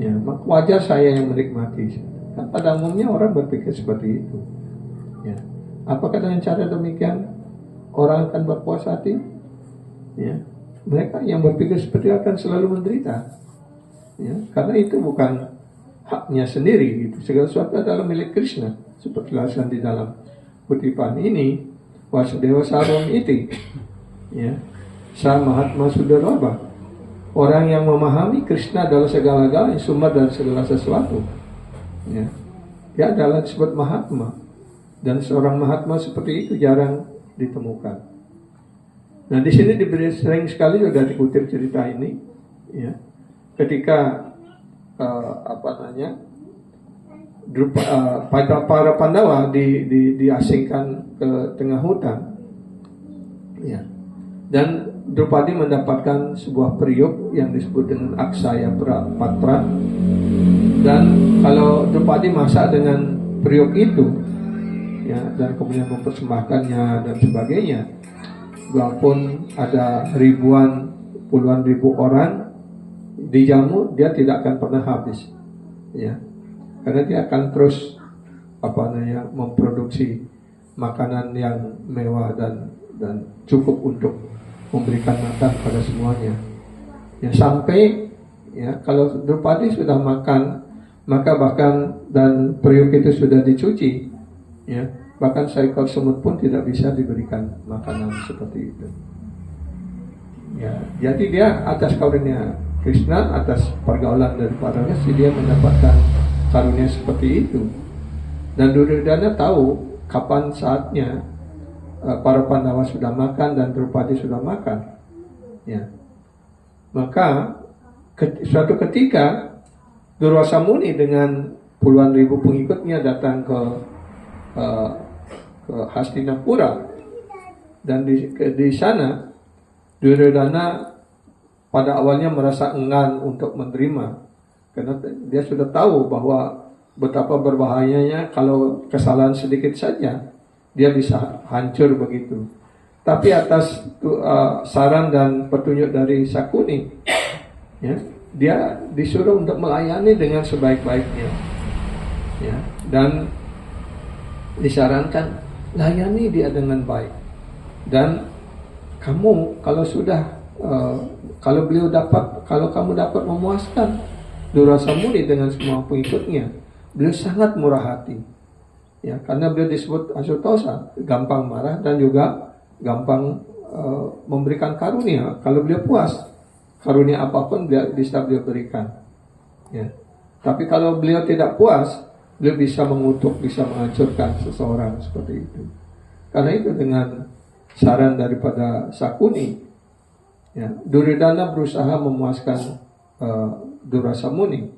Speaker 1: ya, maka wajar saya yang menikmati. Kan pada umumnya orang berpikir seperti itu, ya. Apakah dengan cara demikian orang akan berpuas hati? Ya. Mereka yang berpikir seperti itu akan selalu menderita, ya, karena itu bukan haknya sendiri, gitu. Segala sesuatu adalah milik Krishna, seperti dijelaskan di dalam kutipan ini, Wasudewa Sarvam Iti, ya, Sa Mahatma Sudharlabha. Orang yang memahami Krishna adalah segala-galanya, sumber dari segala sesuatu, ya. Dia adalah disebut Mahatma, dan seorang Mahatma seperti itu jarang ditemukan. Nah, di sini sering sekali juga dikutip cerita ini, ya, ketika para Pandawa diasingkan ke tengah hutan, ya, dan Drupadi mendapatkan sebuah periuk yang disebut dengan Aksaya Patra, dan kalau Drupadi masak dengan periuk itu, ya, dan kemudian mempersembahkannya dan sebagainya, walaupun ada ribuan, puluhan ribu orang dijamu, dia tidak akan pernah habis, ya, karena dia akan terus memproduksi makanan yang mewah dan cukup untuk memberikan makan pada semuanya. Ya, sampai ya kalau Drupadi sudah makan, maka bahkan dan periuk itu sudah dicuci, ya, bahkan seekor semut pun tidak bisa diberikan makanan seperti itu. Ya, jadi dia atas karunia Krishna, atas pergaulan dari para rasi, dia mendapatkan karunia seperti itu. Dan Duryodhana tahu kapan saatnya para Pandawa sudah makan dan Drupadi sudah makan. Ya. Maka suatu ketika Durwasa Muni dengan puluhan ribu pengikutnya datang ke Hastinapura, dan di sana Duryodhana pada awalnya merasa enggan untuk menerima, karena dia sudah tahu bahwa betapa berbahayanya kalau kesalahan sedikit saja dia bisa hancur begitu. Tapi atas saran dan petunjuk dari Sakuni, ya, dia disuruh untuk melayani dengan sebaik-baiknya, ya, dan disarankan layani dia dengan baik. Dan kamu kalau kamu dapat memuaskan Durwasa Muni dengan semua pengikutnya, beliau sangat murah hati, ya, karena beliau disebut Asutosa, gampang marah dan juga gampang memberikan karunia. Kalau beliau puas, karunia apapun bisa beliau berikan, ya. Tapi kalau beliau tidak puas, beliau bisa mengutuk, bisa menghancurkan seseorang seperti itu. Karena itu dengan saran daripada Sakuni, ya, Duryodhana berusaha memuaskan Durwasa Muni.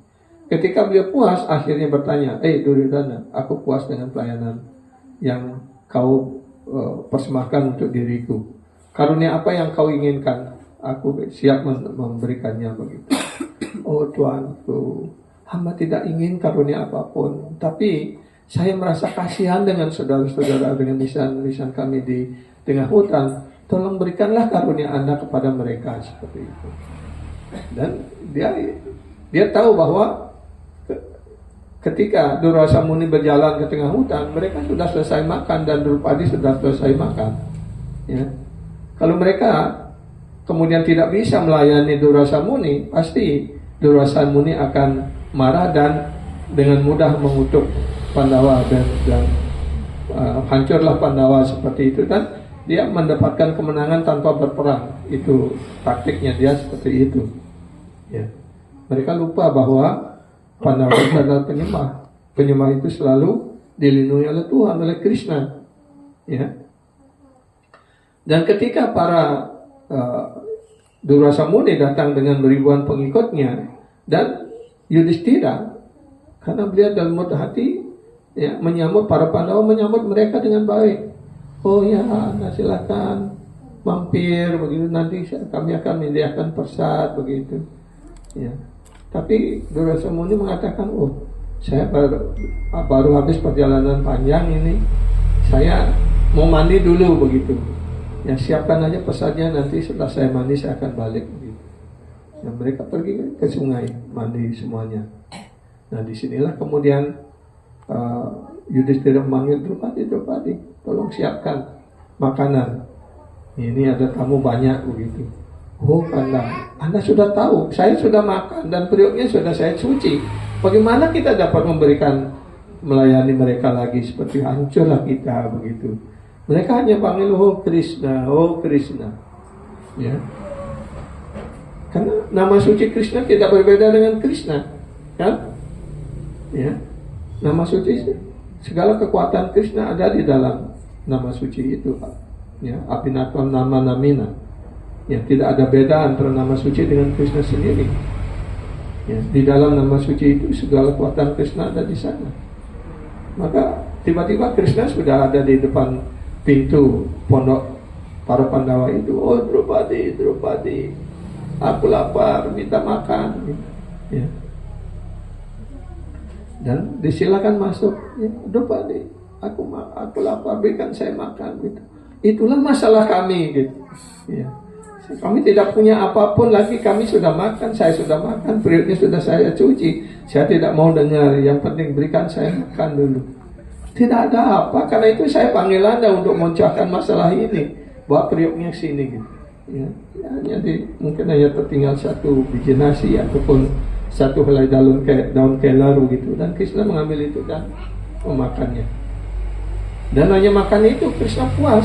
Speaker 1: Ketika beliau puas, akhirnya bertanya, Duryodhana, aku puas dengan pelayanan yang kau persembahkan untuk diriku. Karunia apa yang kau inginkan? Aku siap memberikannya begitu. Oh Tuanku, hamba tidak ingin karunia apapun, tapi saya merasa kasihan dengan saudara-saudara, dengan lisan kami di tengah hutan. Tolong berikanlah karunia Anda kepada mereka, seperti itu. Dan dia tahu bahwa ketika Durwasa Muni berjalan ke tengah hutan, mereka sudah selesai makan dan Drupadi sudah selesai makan, ya. Kalau mereka kemudian tidak bisa melayani Durwasa Muni, pasti Durwasa Muni akan marah dan dengan mudah mengutuk Pandawa dan hancurlah Pandawa seperti itu, dan dia mendapatkan kemenangan tanpa berperang. Itu taktiknya dia seperti itu, ya. Mereka lupa bahwa Pandawa adalah penyembah. Penyembah itu selalu dilindungi oleh Tuhan, oleh Krishna, ya. Dan ketika para Durwasa Muni datang dengan ribuan pengikutnya, dan Yudhishthira, karena beliau dalam mudah hati, ya, menyambut para Pandawa, menyambut mereka dengan baik. Oh ya, Anda silakan mampir begitu, nanti kami akan menyediakan persad begitu, ya. Tapi Durwasa Muni mengatakan, oh, saya baru habis perjalanan panjang ini, saya mau mandi dulu begitu. Ya, siapkan aja pesadnya, nanti setelah saya mandi saya akan balik begitu. Dan mereka pergi ke sungai mandi semuanya. Nah, disinilah kemudian Yudhishthira memanggil Drupadi, tolong siapkan makanan. Ini ada tamu banyak begitu. Oh Anda sudah tahu, saya sudah makan dan periuknya sudah saya cuci. Bagaimana kita dapat melayani mereka lagi? Seperti hancurlah kita begitu. Mereka hanya panggil oh Krishna, ya. Karena nama suci Krishna tidak berbeda dengan Krishna, kan? Ya, nama suci, segala kekuatan Krishna ada di dalam nama suci itu, ya. Abhinatvam nama namina. Ya, tidak ada beda antara nama suci dengan Krishna sendiri. Ya, di dalam nama suci itu segala kekuatan Krishna ada di sana. Maka tiba-tiba Krishna sudah ada di depan pintu pondok para Pandawa itu. Oh Drupadi, aku lapar, minta makan. Ya. Dan disilakan masuk. Ya, Drupadi, aku lapar, berikan saya makan. Gitu. itulah masalah kami gitu. Ya. Kami tidak punya apapun lagi, kami sudah makan, saya sudah makan, perutnya sudah saya cuci, saya tidak mau dengar, yang penting berikan saya makan dulu. Tidak ada apa, karena itu saya panggil Anda untuk memecahkan masalah ini, bawa periuknya sini gitu. Ya, mungkin hanya tertinggal satu biji nasi ataupun satu helai daun kelor gitu, dan Krishna mengambil itu dan memakannya. Dan hanya makan itu Krishna puas.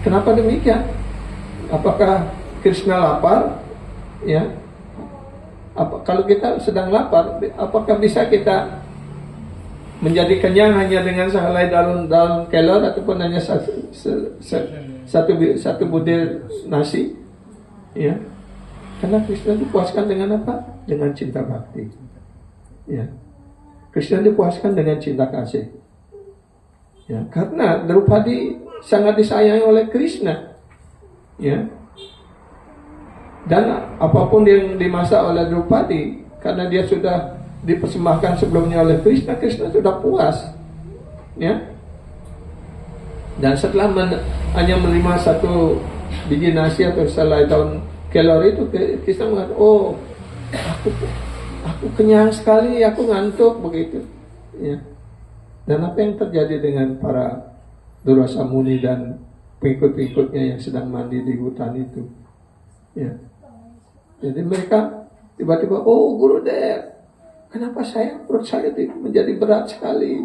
Speaker 1: Kenapa demikian? Apakah Krishna lapar? Ya. Kalau kita sedang lapar, apakah bisa kita menjadi kenyang hanya dengan sehelai daun kelor ataupun hanya satu butir nasi? Ya. Karena Krishna dipuaskan dengan apa? Dengan cinta bakti. Ya. Krishna dipuaskan dengan cinta kasih. Ya, karena Draupadi sangat disayangi oleh Krishna. Ya. Dan apapun yang dimasak oleh Draupadi, karena dia sudah dipersembahkan sebelumnya oleh Krishna, Krishna sudah puas. Ya. Dan setelah hanya menerima satu biji nasi atau selai daun kelor itu, Krishna mengatakan, oh, aku kenyang sekali, aku ngantuk begitu. Ya. Dan apa yang terjadi dengan para Durvasa Muni dan pengikut-pengikutnya yang sedang mandi di hutan itu? Ya. Jadi mereka tiba-tiba, oh Gurudev, kenapa perut saya menjadi berat sekali,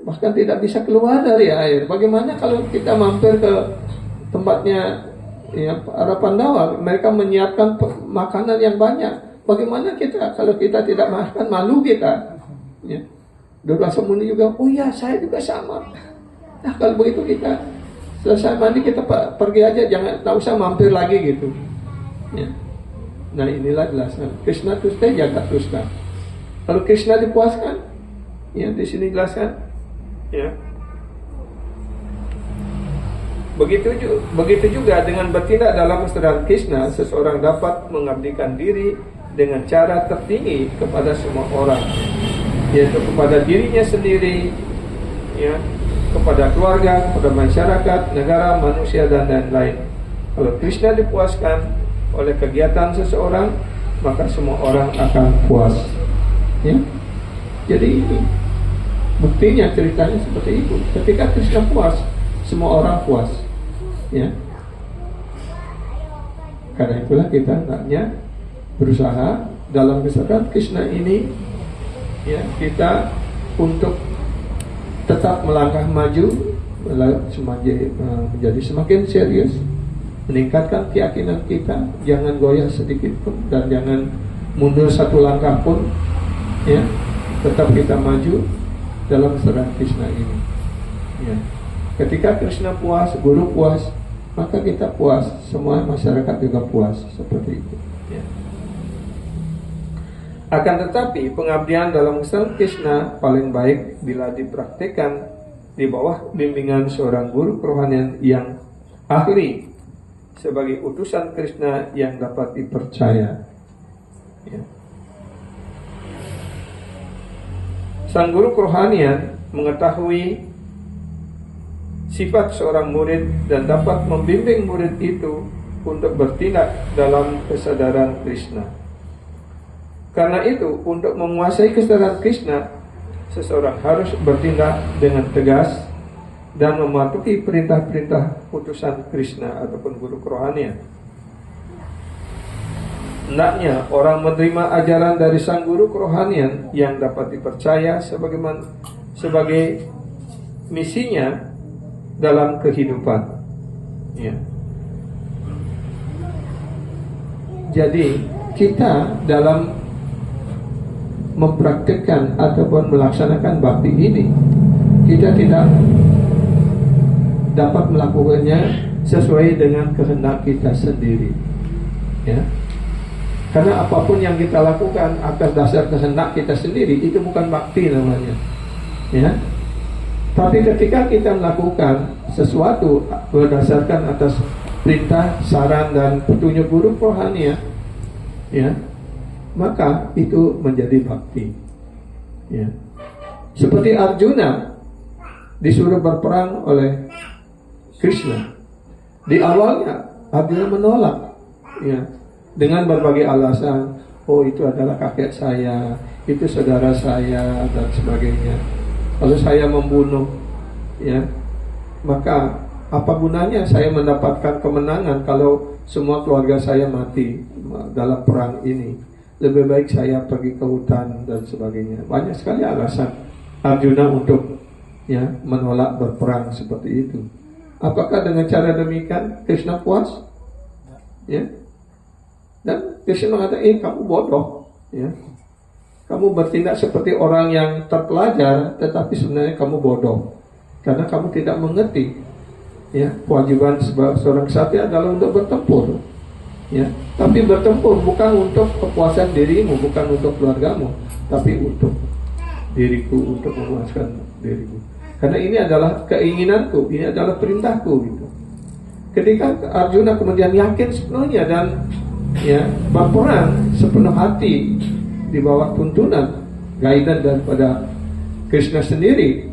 Speaker 1: bahkan tidak bisa keluar dari air. Bagaimana kalau kita mampir ke tempatnya ya, para Pandawa, mereka menyiapkan makanan yang banyak. Bagaimana kita kalau kita tidak makan, malu kita. Ya. Durvasa Muni juga, oh ya saya juga sama. Nah kalau begitu kita selesai mandi kita pergi aja, tak usah mampir lagi gitu. Ya. Nah inilah jelasan Krishna Tuste Jagat Tusta. Kalau Krishna dipuaskan, ya di sini jelaskan, ya. Begitu juga dengan bertindak dalam kesadaran Krishna, seseorang dapat mengabdikan diri dengan cara tertinggi kepada semua orang, yaitu kepada dirinya sendiri, ya, kepada keluarga, kepada masyarakat, negara, manusia, dan lain-lain. Kalau Krishna dipuaskan oleh kegiatan seseorang, maka semua orang akan puas. Ya? Jadi ini buktinya, ceritanya seperti itu. Ketika Krishna puas, semua orang puas. Ya. Karena itulah kita hendaknya berusaha dalam kesadaran Krishna ini, ya, kita untuk tetap melangkah maju, menjadi semakin serius, meningkatkan keyakinan kita, jangan goyah sedikit pun dan jangan mundur satu langkah pun, ya, tetap kita maju dalam kesadaran Krishna ini. Ya. Ketika Krishna puas, Guru puas, maka kita puas, semua masyarakat juga puas, seperti itu. Ya. Akan tetapi pengabdian dalam kesadaran Krishna paling baik bila dipraktikkan di bawah bimbingan seorang guru kerohanian yang ahli sebagai utusan Krishna yang dapat dipercaya. Ya. Sang guru kerohanian mengetahui sifat seorang murid dan dapat membimbing murid itu untuk bertindak dalam kesadaran Krishna. Karena itu, untuk menguasai kesadaran Krishna, seseorang harus bertindak dengan tegas dan mematuhi perintah-perintah utusan Krishna ataupun guru kerohanian. Hendaknya orang menerima ajaran dari sang guru kerohanian yang dapat dipercaya sebagai misinya dalam kehidupan. Ya. Jadi kita dalam mempraktikkan ataupun melaksanakan bakti ini, kita tidak dapat melakukannya sesuai dengan kehendak kita sendiri. Ya. Karena apapun yang kita lakukan atas dasar kehendak kita sendiri, itu bukan bakti namanya. Ya. Tapi ketika kita melakukan sesuatu berdasarkan atas perintah, saran, dan petunjuk guru kerohanian, ya, maka itu menjadi bakti. Ya. Seperti Arjuna disuruh berperang oleh Krishna. Di awalnya Arjuna menolak, ya, dengan berbagai alasan. Oh, itu adalah kakek saya, itu saudara saya, dan sebagainya. Kalau saya membunuh, ya, maka apa gunanya saya mendapatkan kemenangan kalau semua keluarga saya mati dalam perang ini? Lebih baik saya pergi ke hutan dan sebagainya. Banyak sekali alasan Arjuna untuk, ya, menolak berperang seperti itu. Apakah dengan cara demikian Krishna puas? Ya. Dan Krishna mengatakan, kamu bodoh, ya. Kamu bertindak seperti orang yang terpelajar, tetapi sebenarnya kamu bodoh, karena kamu tidak mengerti, ya, kewajiban seorang ksatria adalah untuk bertempur, ya. Tapi bertempur bukan untuk kepuasan dirimu, bukan untuk keluargamu, tapi untuk diriku, untuk memuaskan diriku. Karena ini adalah keinginanku, ini adalah perintahku, gitu. Ketika Arjuna kemudian yakin sepenuhnya dan, ya, berperang sepenuh hati di bawah tuntunan guidance daripada Krishna sendiri,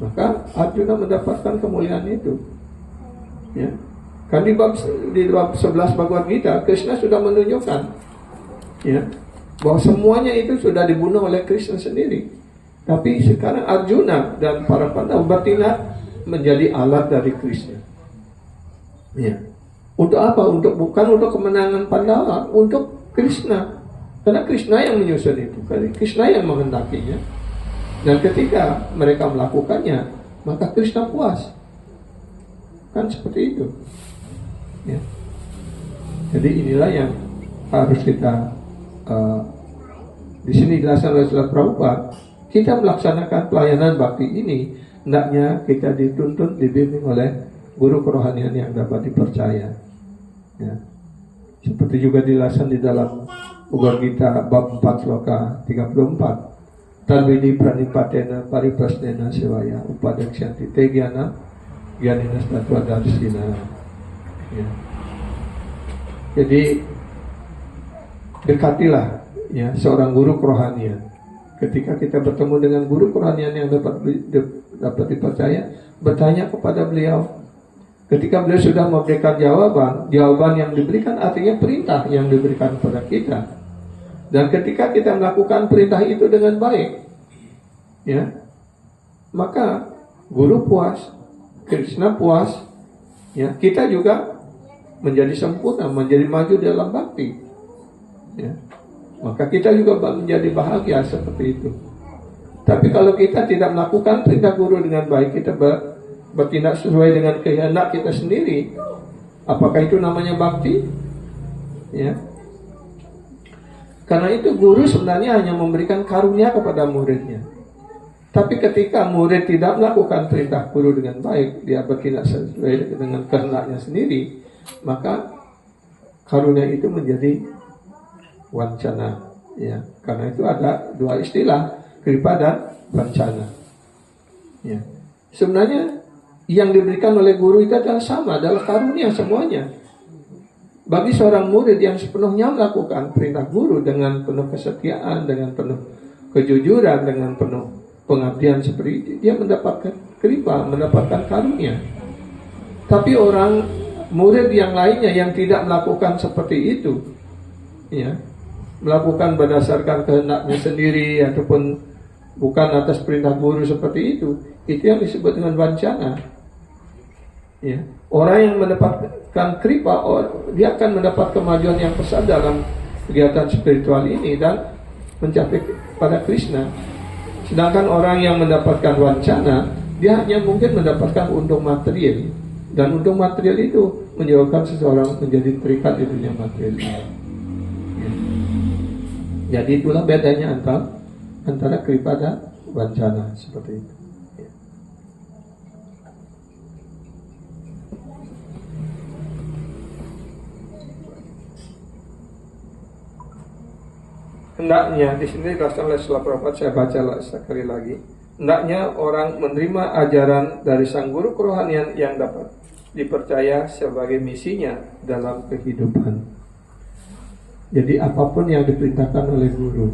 Speaker 1: maka Arjuna mendapatkan kemuliaan itu, ya. Kan di bab 11 Bhagavad Gita, Krishna sudah menunjukkan, ya, bahwa semuanya itu sudah dibunuh oleh Krishna sendiri. Tapi sekarang Arjuna dan para Pandava bertindak menjadi alat dari Krishna, ya. Untuk apa? Bukan untuk kemenangan Pandava, untuk Krishna. Karena Krishna yang menyusun itu, Krishna yang menghendakinya. Dan ketika mereka melakukannya, maka Krishna puas. Kan seperti itu, ya. Jadi inilah yang harus kita di sini dijelaskan oleh Srila Prabhupada. Kita melaksanakan pelayanan bakti ini, hendaknya kita dituntun, dibimbing oleh guru kerohanian yang dapat dipercaya, ya. Seperti juga dijelaskan di dalam Bhagavad Gita bab 4 sloka 34. Tarvidi pranipatena pariprasnena sevaya upadakshyanti te gyana gyanina statva darsina, ya. Jadi dekatilah, ya, seorang guru kerohanian. Ketika kita bertemu dengan guru kerohanian yang dapat dipercaya, bertanya kepada beliau. Ketika beliau sudah memberikan jawaban yang diberikan artinya perintah yang diberikan kepada kita. Dan ketika kita melakukan perintah itu dengan baik, ya, maka guru puas, Krishna puas, ya, kita juga menjadi sempurna, menjadi maju dalam bakti, ya. Maka kita juga menjadi bahagia seperti itu. Tapi kalau kita tidak melakukan perintah guru dengan baik, kita bertindak sesuai dengan kehendak kita sendiri, apakah itu namanya bakti? Ya. Karena itu guru sebenarnya hanya memberikan karunia kepada muridnya. Tapi ketika murid tidak melakukan perintah guru dengan baik, dia bertindak sesuai dengan kehendaknya sendiri, maka karunia itu menjadi wancana, ya. Karena itu ada dua istilah, kripa dan wancana, ya. Sebenarnya yang diberikan oleh guru itu adalah sama, adalah karunia semuanya. Bagi seorang murid yang sepenuhnya melakukan perintah guru dengan penuh kesetiaan, dengan penuh kejujuran, dengan penuh pengabdian seperti itu, dia mendapatkan kripa, mendapatkan karunia. Tapi orang murid yang lainnya yang tidak melakukan seperti itu, ya, melakukan berdasarkan kehendaknya sendiri ataupun bukan atas perintah guru seperti itu yang disebut dengan wancana, ya. Orang yang mendapatkan kripa, dia akan mendapat kemajuan yang pesat dalam kegiatan spiritual ini dan mencapai pada Krishna. Sedangkan orang yang mendapatkan wancana, dia hanya mungkin mendapatkan untung material, dan untung material itu menyebabkan seseorang menjadi terikat di dunia material. Jadi itulah bedanya antara kripa dan wancana, seperti itu. Hendaknya di sini dikatakan oleh Srila Prabhupada, saya baca sekali lagi. Hendaknya orang menerima ajaran dari sang guru kerohanian yang dapat dipercaya sebagai misinya dalam kehidupan. Jadi apapun yang diperintahkan oleh guru,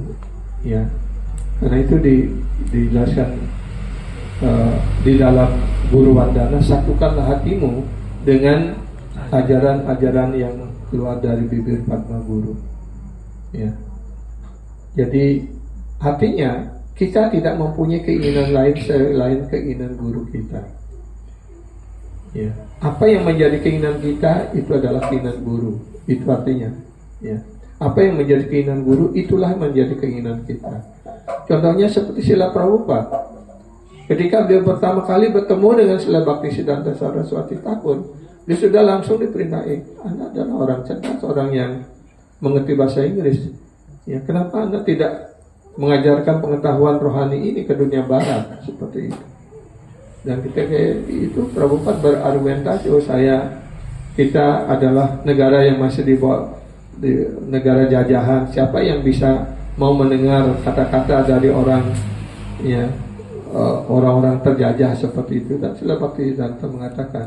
Speaker 1: ya, karena itu dijelaskan di dalam Guru Wandana, satukanlah hatimu dengan ajaran-ajaran yang keluar dari bibir Padma Guru. Ya. Jadi artinya kita tidak mempunyai keinginan lain selain keinginan guru kita. Ya. Apa yang menjadi keinginan kita itu adalah keinginan guru. Itu artinya. Ya. Apa yang menjadi keinginan guru itulah menjadi keinginan kita. Contohnya seperti Srila Prabhupada. Ketika beliau pertama kali bertemu dengan Srila Bhaktisiddhanta Saraswati Thakur, dia sudah langsung diperintahin, Anda adalah orang cerdas, orang yang mengerti bahasa Inggris. Ya, kenapa Anda tidak mengajarkan pengetahuan rohani ini ke dunia barat seperti itu? Dan ketika itu Prabhupada berargumentasi, kita adalah negara yang masih di negara jajahan. Siapa yang bisa mau mendengar kata-kata dari orang, ya, orang-orang terjajah seperti itu? Dan Srila Bhaktisiddhanta mengatakan,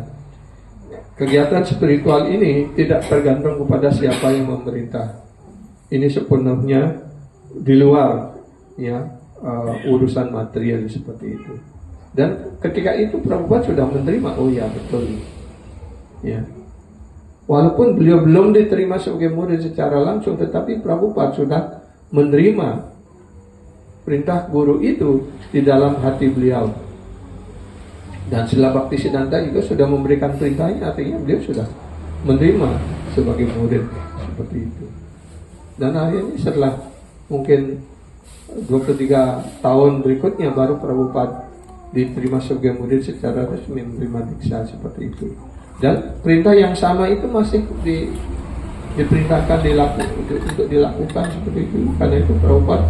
Speaker 1: kegiatan spiritual ini tidak tergantung kepada siapa yang memerintah. Ini sepenuhnya di luar, ya, urusan material seperti itu. Dan ketika itu Prabhupada sudah menerima, oh ya betul, ya. Walaupun beliau belum diterima sebagai murid secara langsung, tetapi Prabhupada sudah menerima perintah guru itu di dalam hati beliau. Dan Srila Bhaktisiddhanta juga sudah memberikan perintahnya, artinya beliau sudah menerima sebagai murid seperti itu. Dan akhirnya setelah mungkin 23 tahun berikutnya baru Prabhupada diterima sebagai murid secara resmi, menerima diksa seperti itu. Dan perintah yang sama itu masih diperintahkan untuk dilakukan seperti itu. Karena itu Prabhupada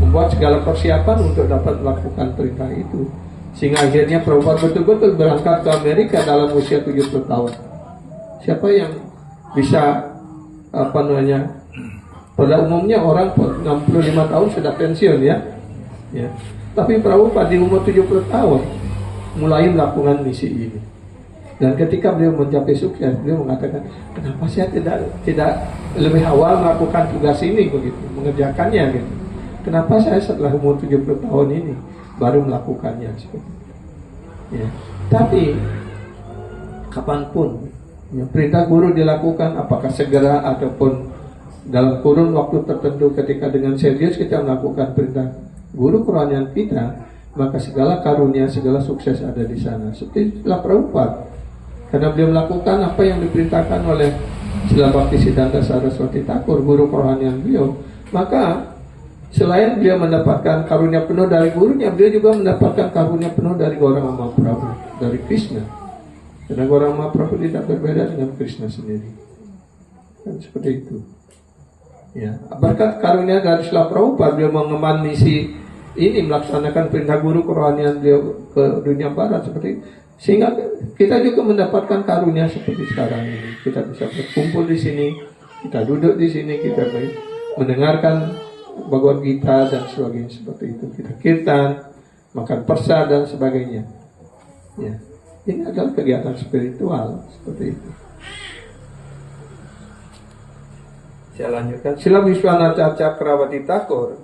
Speaker 1: membuat segala persiapan untuk dapat melakukan perintah itu. Sehingga akhirnya Prabhupada betul-betul berangkat ke Amerika dalam usia 70 tahun. Siapa yang bisa, pada umumnya orang 65 tahun sudah pensiun, ya. Tapi Prabhupada di umur 70 tahun mulai melakukan misi ini. Dan ketika beliau mencapai sukses, beliau mengatakan, kenapa saya tidak lebih awal melakukan tugas ini begitu, mengerjakannya gitu. Kenapa saya setelah umur 70 tahun ini baru melakukannya seperti itu. Ya. Tapi kapanpun, ya, perintah guru dilakukan, apakah segera ataupun dalam kurun waktu tertentu, ketika dengan serius kita melakukan perintah guru kerohanian kita, maka segala karunia, segala sukses ada di sana. Seperti Srila Prabhupada, karena beliau melakukan apa yang diperintahkan oleh Srila Bhaktisiddhanta Saraswati Thakur, guru kerohanian beliau, maka selain beliau mendapatkan karunia penuh dari gurunya, beliau juga mendapatkan karunia penuh dari Gauranga Mahaprabhu, dari Krishna. Karena Gauranga Mahaprabhu tidak berbeda dengan Krishna sendiri. Dan seperti itu. Ya, berkat karunia dari Srila Prabhupada, beliau mengemban misi ini, melaksanakan perintah guru kerohanian beliau ke dunia barat seperti itu. Sehingga kita juga mendapatkan karunia seperti sekarang ini. Kita bisa berkumpul di sini, kita duduk di sini, kita mendengarkan Bhagavad Gita dan sebagainya seperti itu. Kita kirtan, makan persa dan sebagainya. Ya, ini adalah kegiatan spiritual seperti itu. Saya lanjutkan. Srila Vishwanatha Cakrawati Thakur,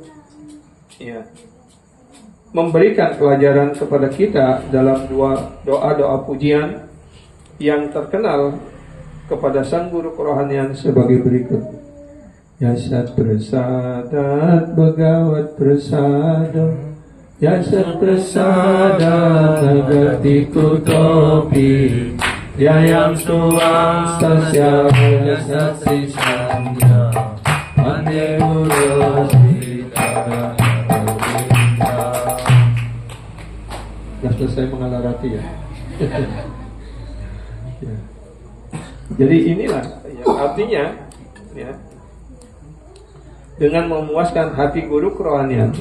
Speaker 1: ya, memberikan pelajaran kepada kita dalam doa-doa pujian yang terkenal kepada sang guru kerohanian sebagai berikut. Yasat prasadat bhagavat prasada, yasat prasadat nagati kutopi, yayam tuang sasya yasat sisanya, ande guru sita. Sudah selesai mengalarati, ya. Ya. Jadi inilah, ya, artinya, ya, dengan memuaskan hati guru kerohanian,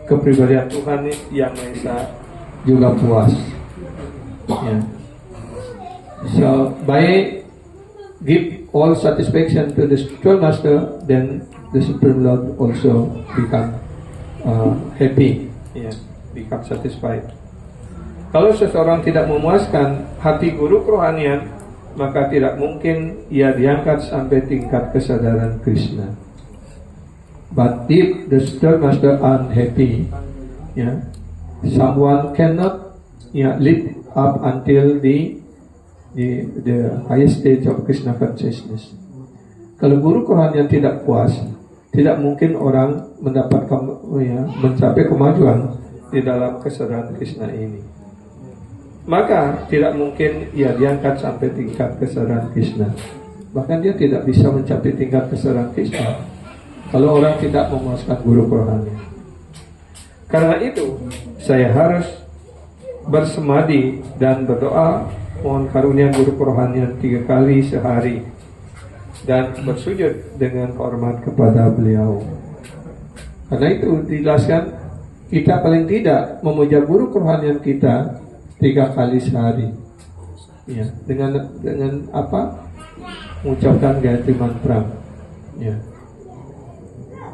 Speaker 1: kepribadian Tuhan yang Maha Esa juga puas. Ya. So by give all satisfaction to the spiritual master, then the Supreme Lord also become happy, ya, become satisfied. Kalau seseorang tidak memuaskan hati guru kerohanian, maka tidak mungkin ia diangkat sampai tingkat kesadaran Krishna. But if the spiritual master unhappy, someone cannot lead up until the highest stage of Krishna consciousness. Kalau guru Quran yang tidak puas, tidak mungkin orang mencapai kemajuan di dalam kesadaran Krishna ini. Maka tidak mungkin ia diangkat sampai tingkat kesadaran Krishna. Bahkan dia tidak bisa mencapai tingkat kesadaran Krishna kalau orang tidak memuaskan guru Qurannya. Karena itu, saya harus bersemadi dan berdoa mohon karunia guru Qurannya 3 kali sehari dan bersujud dengan hormat kepada beliau. Karena itu dijelaskan kita paling tidak memuja guru Qurannya kita 3 kali sehari. Ya, dengan apa? Mengucapkan Gayatri Mantra. Ya.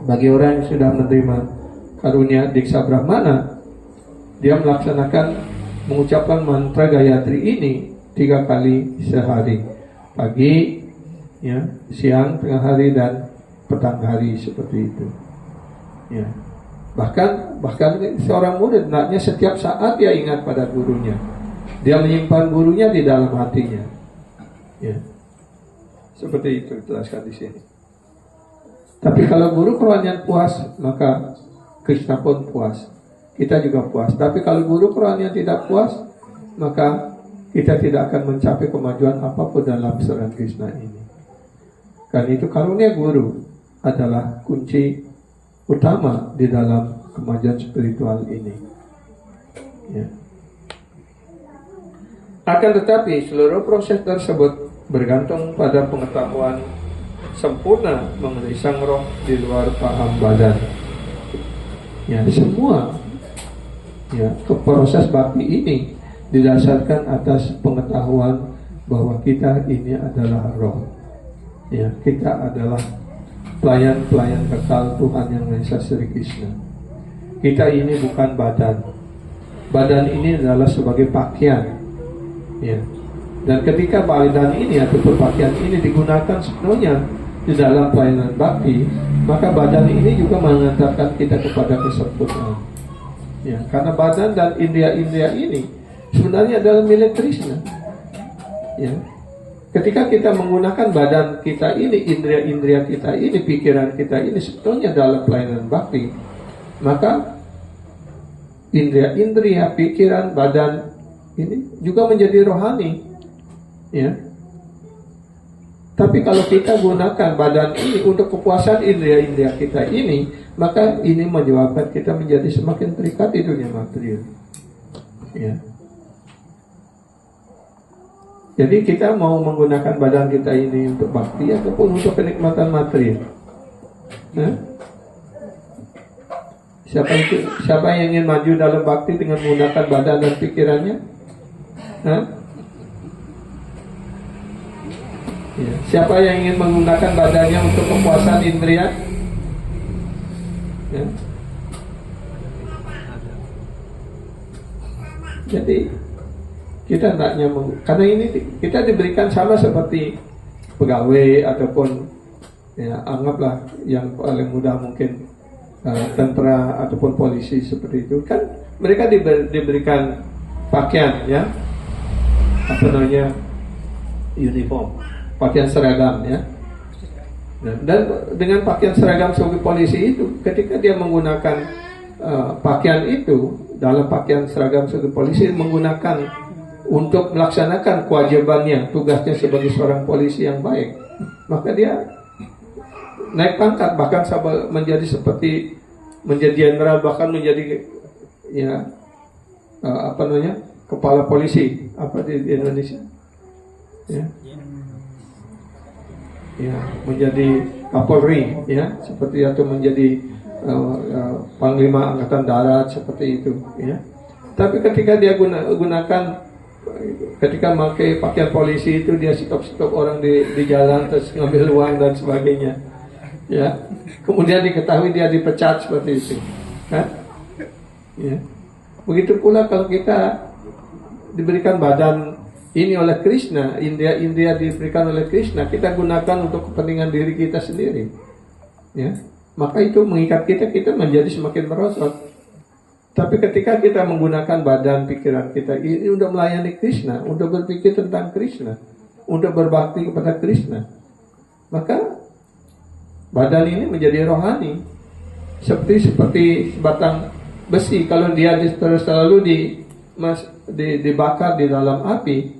Speaker 1: Bagi orang yang sudah menerima karunia Diksa Brahmana, dia melaksanakan mengucapkan mantra Gayatri ini 3 kali sehari, pagi, ya, siang, tengah hari dan petang hari, seperti itu. Ya. Bahkan seorang murid hendaknya setiap saat dia ingat pada gurunya. Dia menyimpan gurunya di dalam hatinya. Ya. Seperti itu dijelaskan di sini. Tapi kalau guru Quran yang puas, maka Krishna pun puas. Kita juga puas. Tapi kalau guru Quran yang tidak puas, maka kita tidak akan mencapai kemajuan apapun dalam kesadaran Krishna ini. Karena itu karunia guru adalah kunci utama di dalam kemajuan spiritual ini. Ya. Akan tetapi seluruh proses tersebut bergantung pada pengetahuan sempurna mengenai sang roh di luar paham badan. Ya, semua proses bakti ini didasarkan atas pengetahuan bahwa kita ini adalah roh. Ya, kita adalah pelayan-pelayan kekal Tuhan Yang Maha Esa Sri Krishna. Kita ini bukan badan. Badan ini adalah sebagai pakaian. Ya. Dan ketika badan ini atau pakaian ini digunakan sepenuhnya di dalam pelayanan bakti, maka badan ini juga mengantarkan kita kepada kesempurnaan. Ya, karena badan dan indria-indria ini sebenarnya adalah milik Krishna. Ya. Ketika kita menggunakan badan kita ini, indria-indria kita ini, pikiran kita ini sebetulnya dalam pelayanan bakti, maka indria-indria, pikiran, badan ini juga menjadi rohani. Ya. Tapi kalau kita gunakan badan ini untuk kepuasan indria-indria kita ini, maka ini menyebabkan kita menjadi semakin terikat di dunia material. Ya. Jadi kita mau menggunakan badan kita ini untuk bakti ataupun untuk kenikmatan material. Nah, siapa yang ingin maju dalam bakti dengan menggunakan badan dan pikirannya? Nah? Ya. Siapa yang ingin menggunakan badannya untuk kepuasan indria? Ya. Jadi kita hendaknya karena ini kita diberikan sama seperti pegawai ataupun ya, anggaplah yang paling mudah mungkin tentara ataupun polisi seperti itu, kan mereka diberikan pakaian, ya, apa namanya, uniform, pakaian seragam, ya. Dan dengan pakaian seragam sebagai polisi itu, ketika dia menggunakan pakaian itu, dalam pakaian seragam sebagai polisi, menggunakan untuk melaksanakan kewajibannya, tugasnya sebagai seorang polisi yang baik, maka dia naik pangkat, bahkan menjadi seperti menjadi jenderal, bahkan menjadi ya apa namanya, kepala polisi apa di Indonesia, ya. Ya, menjadi Kapolri, ya, seperti atau menjadi Panglima Angkatan Darat seperti itu, ya. Tapi ketika dia gunakan, ketika memakai pakaian polisi itu, dia stop orang di jalan terus ngambil uang dan sebagainya, ya. Kemudian diketahui dia dipecat seperti itu, kan? Ya. Begitu pula kalau kita diberikan badan ini oleh Krishna, India diberikan oleh Krishna, kita gunakan untuk kepentingan diri kita sendiri, ya, maka itu mengikat kita menjadi semakin merosot, Tapi ketika kita menggunakan badan pikiran kita ini untuk melayani Krishna, untuk berpikir tentang Krishna, untuk berbakti kepada Krishna, maka badan ini menjadi rohani. Seperti batang besi, kalau dia selalu dibakar di dalam api,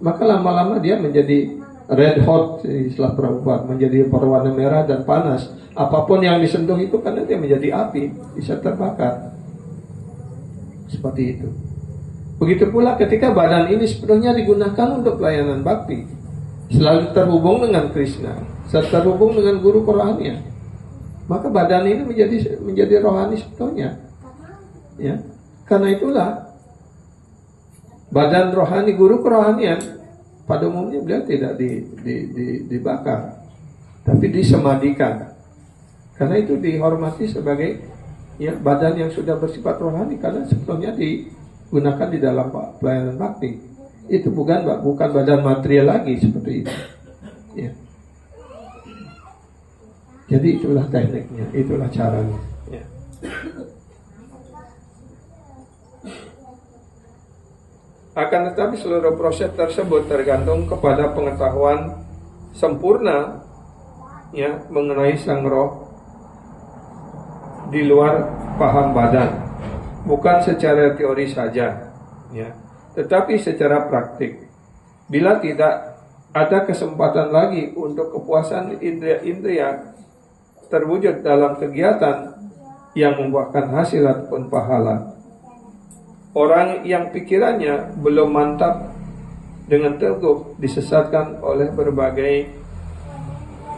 Speaker 1: maka lama-lama dia menjadi red hot, istilah Prabhupada, menjadi berwarna merah dan panas. Apapun yang disentuh itu karena dia menjadi api, bisa terbakar. Seperti itu. Begitu pula ketika badan ini sepenuhnya digunakan untuk pelayanan bakti, selalu terhubung dengan Krishna, terhubung dengan guru kerohanian, maka badan ini menjadi rohani sepenuhnya. Ya, karena itulah badan rohani guru kerohanian pada umumnya beliau tidak dibakar, tapi disemadikan. Karena itu dihormati sebagai badan yang sudah bersifat rohani, karena sebetulnya digunakan di dalam pelayanan bakti. Itu bukan badan material lagi seperti itu. Ya. Jadi itulah tekniknya, itulah caranya. Ya. Akan tetapi seluruh proses tersebut tergantung kepada pengetahuan sempurna mengenai sang roh di luar paham badan, bukan secara teori saja, tetapi secara praktik. Bila tidak ada kesempatan lagi untuk kepuasan indria-indria terwujud dalam kegiatan yang membuahkan hasil ataupun pahala, orang yang pikirannya belum mantap dengan teguh disesatkan oleh berbagai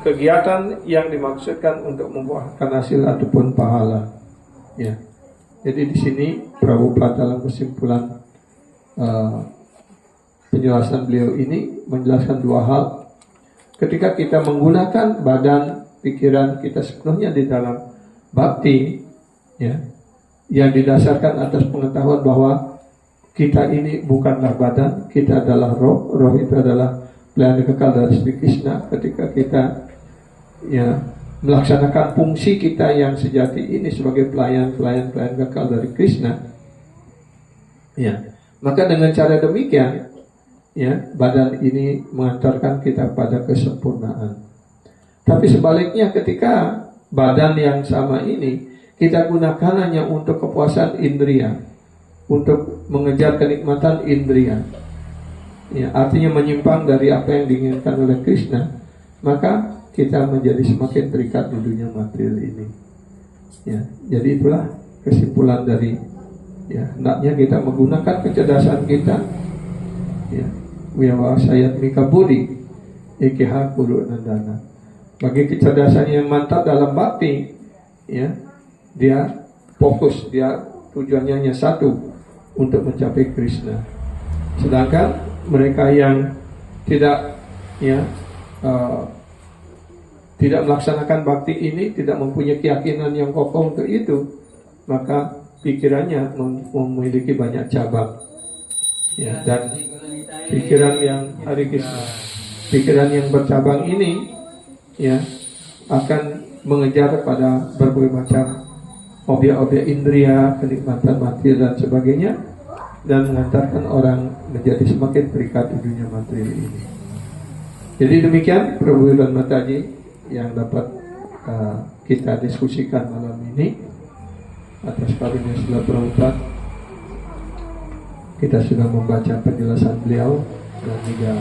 Speaker 1: kegiatan yang dimaksudkan untuk membuahkan hasil ataupun pahala. Ya. Jadi di sini Prabhupada dalam kesimpulan penjelasan beliau ini menjelaskan dua hal. Ketika kita menggunakan badan pikiran kita sepenuhnya di dalam bakti, yang didasarkan atas pengetahuan bahwa kita ini bukanlah badan, kita adalah roh. Roh itu adalah pelayan kekal dari Sri Krishna. Ketika kita melaksanakan fungsi kita yang sejati ini sebagai pelayan kekal dari Krishna, maka dengan cara demikian, badan ini mengantarkan kita pada kesempurnaan. Tapi sebaliknya, ketika badan yang sama ini kita gunakan hanya untuk kepuasan indria, untuk mengejar kenikmatan indria, artinya menyimpang dari apa yang diinginkan oleh Krishna, maka kita menjadi semakin terikat di dunia material ini. Jadi itulah kesimpulan dari hendaknya kita menggunakan kecerdasan kita. Wiawasayat mika budi ikiha kuru nandana. Bagi kecerdasan yang mantap dalam bakti, dia fokus, dia tujuannya hanya satu, untuk mencapai Krishna. Sedangkan mereka yang tidak melaksanakan bakti ini, tidak mempunyai keyakinan yang kokoh untuk itu, maka pikirannya memiliki banyak cabang. Dan pikiran yang Hare Krishna, pikiran yang bercabang ini akan mengejar pada berbagai macam objek-objek indria, kenikmatan material dan sebagainya, dan mengantarkan orang menjadi semakin terikat di dunia material ini. Jadi demikian Prabhu dan Mataji yang dapat kita diskusikan malam ini atas karunia Srila Prabhupada. Kita sudah membaca penjelasan beliau dan juga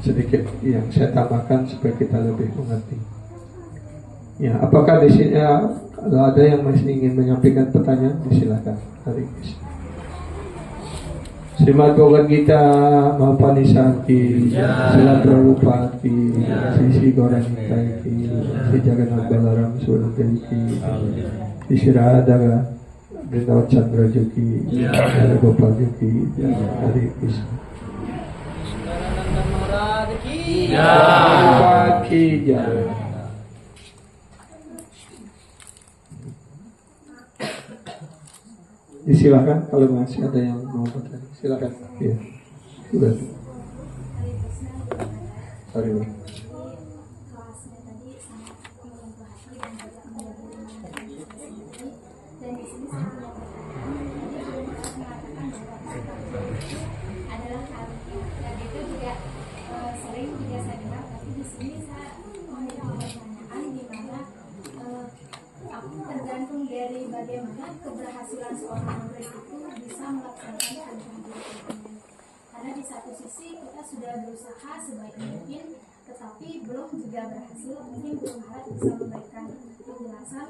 Speaker 1: sedikit yang saya tambahkan supaya kita lebih mengerti. Apakah di sini ada yang masih ingin menyampaikan pertanyaan? Silakan. Hare Krishna. Srimad Bhagavad Gita Mahapanishad ki, Srila Prabhupada ki, Sri Gauranitai ki, Sri Jagannath Balaram Subhadra ki, Sri Radha Vrindavan Chandra ki, Hare Gopal ki, Hare Krishna. Prabhupada ki jai. Silakan kalau masih ada yang mau bertanya, silakan. Ya, sudah. Sorry.
Speaker 5: di sini saya memiliki pertanyaan di mana tergantung dari bagaimana keberhasilan seorang murid itu bisa melaksanakan perintah guru. Karena di satu sisi kita sudah berusaha sebaik mungkin, tetapi belum juga berhasil. Mungkin belum harap bisa memberikan penjelasan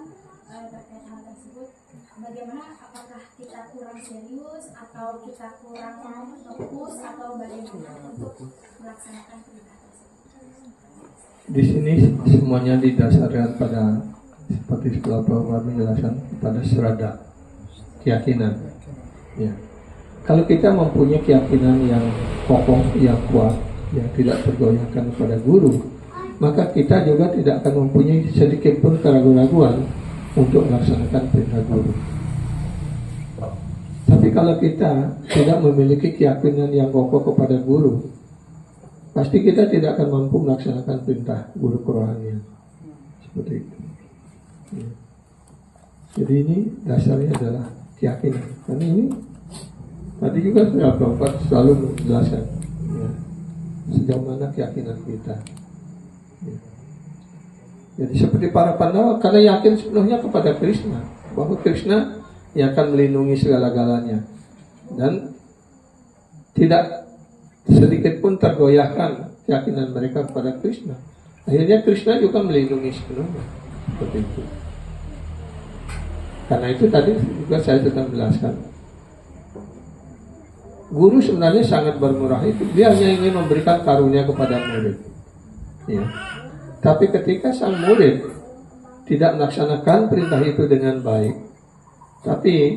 Speaker 5: terkait hal tersebut. Bagaimana? Apakah kita kurang serius atau kita kurang fokus atau bagaimana untuk melaksanakan perintah tersebut?
Speaker 1: Di sini semuanya didasarkan pada seperti setelah Bapak menjelaskan pada serada keyakinan. Ya. Kalau kita mempunyai keyakinan yang kokoh, yang kuat, yang tidak tergoyahkan kepada guru, maka kita juga tidak akan mempunyai sedikit pun keraguan-raguan untuk melaksanakan perintah guru. Tapi kalau kita tidak memiliki keyakinan yang kokoh kepada guru, pasti kita tidak akan mampu melaksanakan perintah guru kerohanian. Seperti itu. Ya. Jadi ini dasarnya adalah keyakinan. Dan ini tadi juga sudah Bapak selalu menjelaskan ya, sejauh mana keyakinan kita. Ya. Jadi seperti para Pandawa, karena yakin sepenuhnya kepada Krishna, bahwa Krishna yang akan melindungi segala-galanya, dan tidak sedikit pun tergoyahkan keyakinan mereka kepada Krishna. Akhirnya Krishna juga melindungi sepenuhnya. Seperti itu. Karena itu tadi juga saya sudah menjelaskan, guru sebenarnya sangat bermurah itu. Dia hanya ingin memberikan karunia kepada murid. Ya. Tapi ketika sang murid tidak melaksanakan perintah itu dengan baik, tapi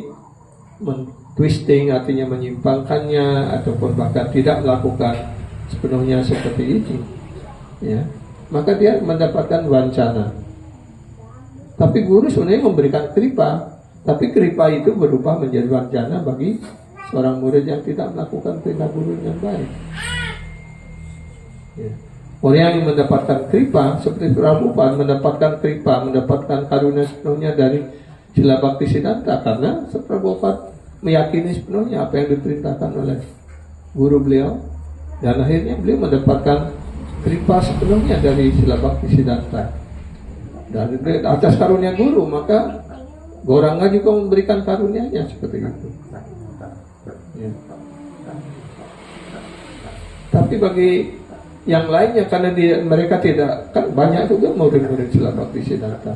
Speaker 1: twisting, artinya menyimpangkannya ataupun bahkan tidak melakukan sepenuhnya seperti itu, ya, maka dia mendapatkan wancana. Tapi guru sebenarnya memberikan kripa, tapi kripa itu berubah menjadi wancana bagi seorang murid yang tidak melakukan perintah guru yang baik. Ya. Orang yang mendapatkan kripa seperti Prabhupada mendapatkan kripa, mendapatkan karunia sepenuhnya dari Srila Bhaktisiddhanta, karena Prabhupada meyakini sepenuhnya apa yang diperintahkan oleh guru beliau, dan akhirnya beliau mendapatkan kripa sepenuhnya dari Srila Bhaktisiddhanta. Dan atas karunia guru, maka Gauranga juga memberikan karunia-Nya seperti itu. Ya. Tapi bagi yang lainnya, karena mereka tidak, kan banyak juga murid-murid Srila Bhaktisiddhanta.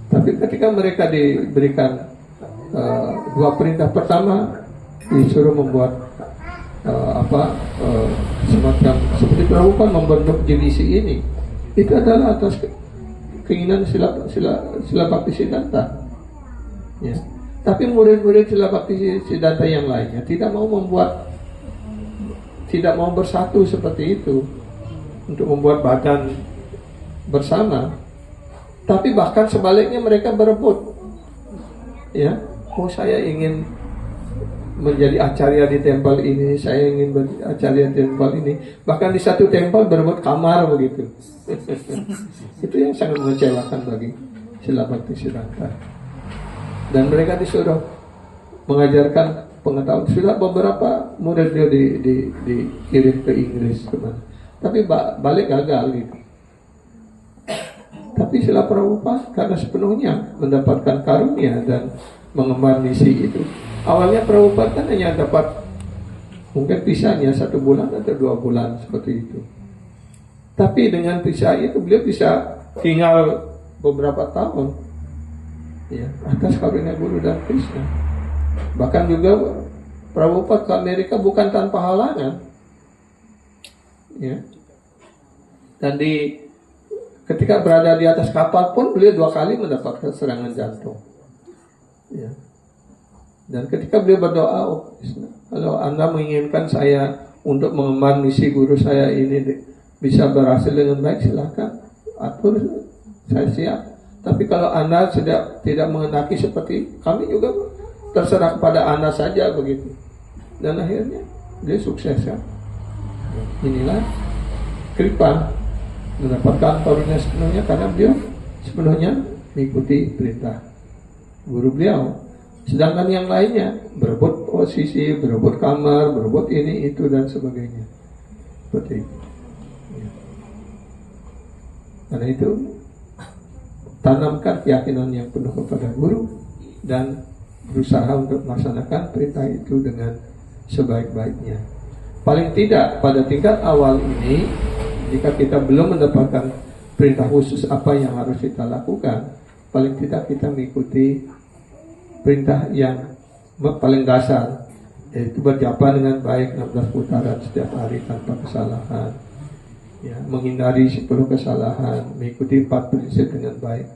Speaker 1: Tapi ketika mereka diberikan dua perintah, pertama disuruh membuat semacam seperti Prabhupada membentuk JVC ini, itu adalah atas keinginan Srila Bhaktisiddhanta. Ya. Tapi murid-murid Srila Bhaktisiddhanta yang lainnya tidak mau bersatu seperti itu untuk membuat badan bersama. Tapi bahkan sebaliknya mereka berebut. Ya, saya ingin menjadi acarya di tempel ini, saya ingin menjadi acarya di tempel ini. Bahkan di satu tempel berebut kamar begitu. Itu yang sangat mengecewakan bagi Srila Bhaktisiddhanta. Dan mereka disuruh mengajarkan pengetahuan. Sudah beberapa murid dia dikirim ke Inggris kemana, tapi balik gagal gitu. Tapi Srila Prabhupada karena sepenuhnya mendapatkan karunia dan mengemban misi itu. Awalnya Prabhupada kan hanya dapat mungkin visanya 1 bulan atau 2 bulan seperti itu. Tapi dengan visa itu beliau bisa tinggal beberapa tahun, ya, atas karunia guru dan Krishna. Bahkan juga Prabhupada ke Amerika bukan tanpa halangan, ya. Dan ketika berada di atas kapal pun beliau 2 kali mendapatkan serangan jantung, ya. Dan ketika beliau berdoa, "Oh Krishna, kalau Anda menginginkan saya untuk mengemban misi guru saya ini bisa berhasil dengan baik, silakan atur, saya siap. Tapi kalau Anda sudah tidak menghendaki seperti kami juga terserah kepada Anda saja begitu." Dan akhirnya dia sukses kan. Inilah kripa, mendapatkan karunia sepenuhnya karena beliau sepenuhnya mengikuti perintah guru beliau. Sedangkan yang lainnya berebut posisi, berebut kamar, berebut ini itu dan sebagainya. Seperti itu. Ya. Karena itu tanamkan keyakinan yang penuh kepada guru dan berusaha untuk melaksanakan perintah itu dengan sebaik-baiknya. Paling tidak pada tingkat awal ini, jika kita belum mendapatkan perintah khusus apa yang harus kita lakukan, paling tidak kita mengikuti perintah yang paling dasar, yaitu berjapa dengan baik 16 putaran setiap hari tanpa kesalahan, ya, menghindari 10 kesalahan, mengikuti 4 prinsip dengan baik.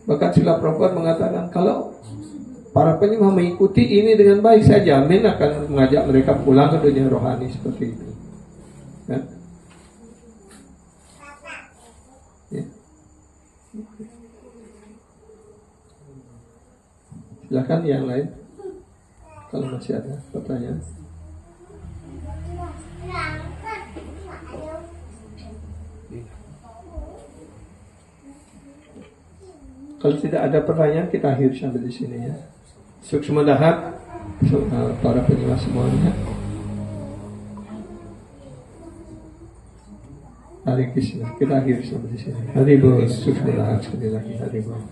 Speaker 1: Bahkan Srila Prabhupada mengatakan, kalau para penyembah mengikuti ini dengan baik, saya jamin akan mengajak mereka pulang ke dunia rohani seperti itu. Ya. Ya. Silakan yang lain, kalau masih ada pertanyaan. Kalau tidak ada pertanyaan, kita akhiri sampai di sini ya. Suksma dahat para penyembah semuanya. Hari Krishna, kita akhiri sampai di sini. Hari Bol, suksma dahat sekali lagi. Hari Bol.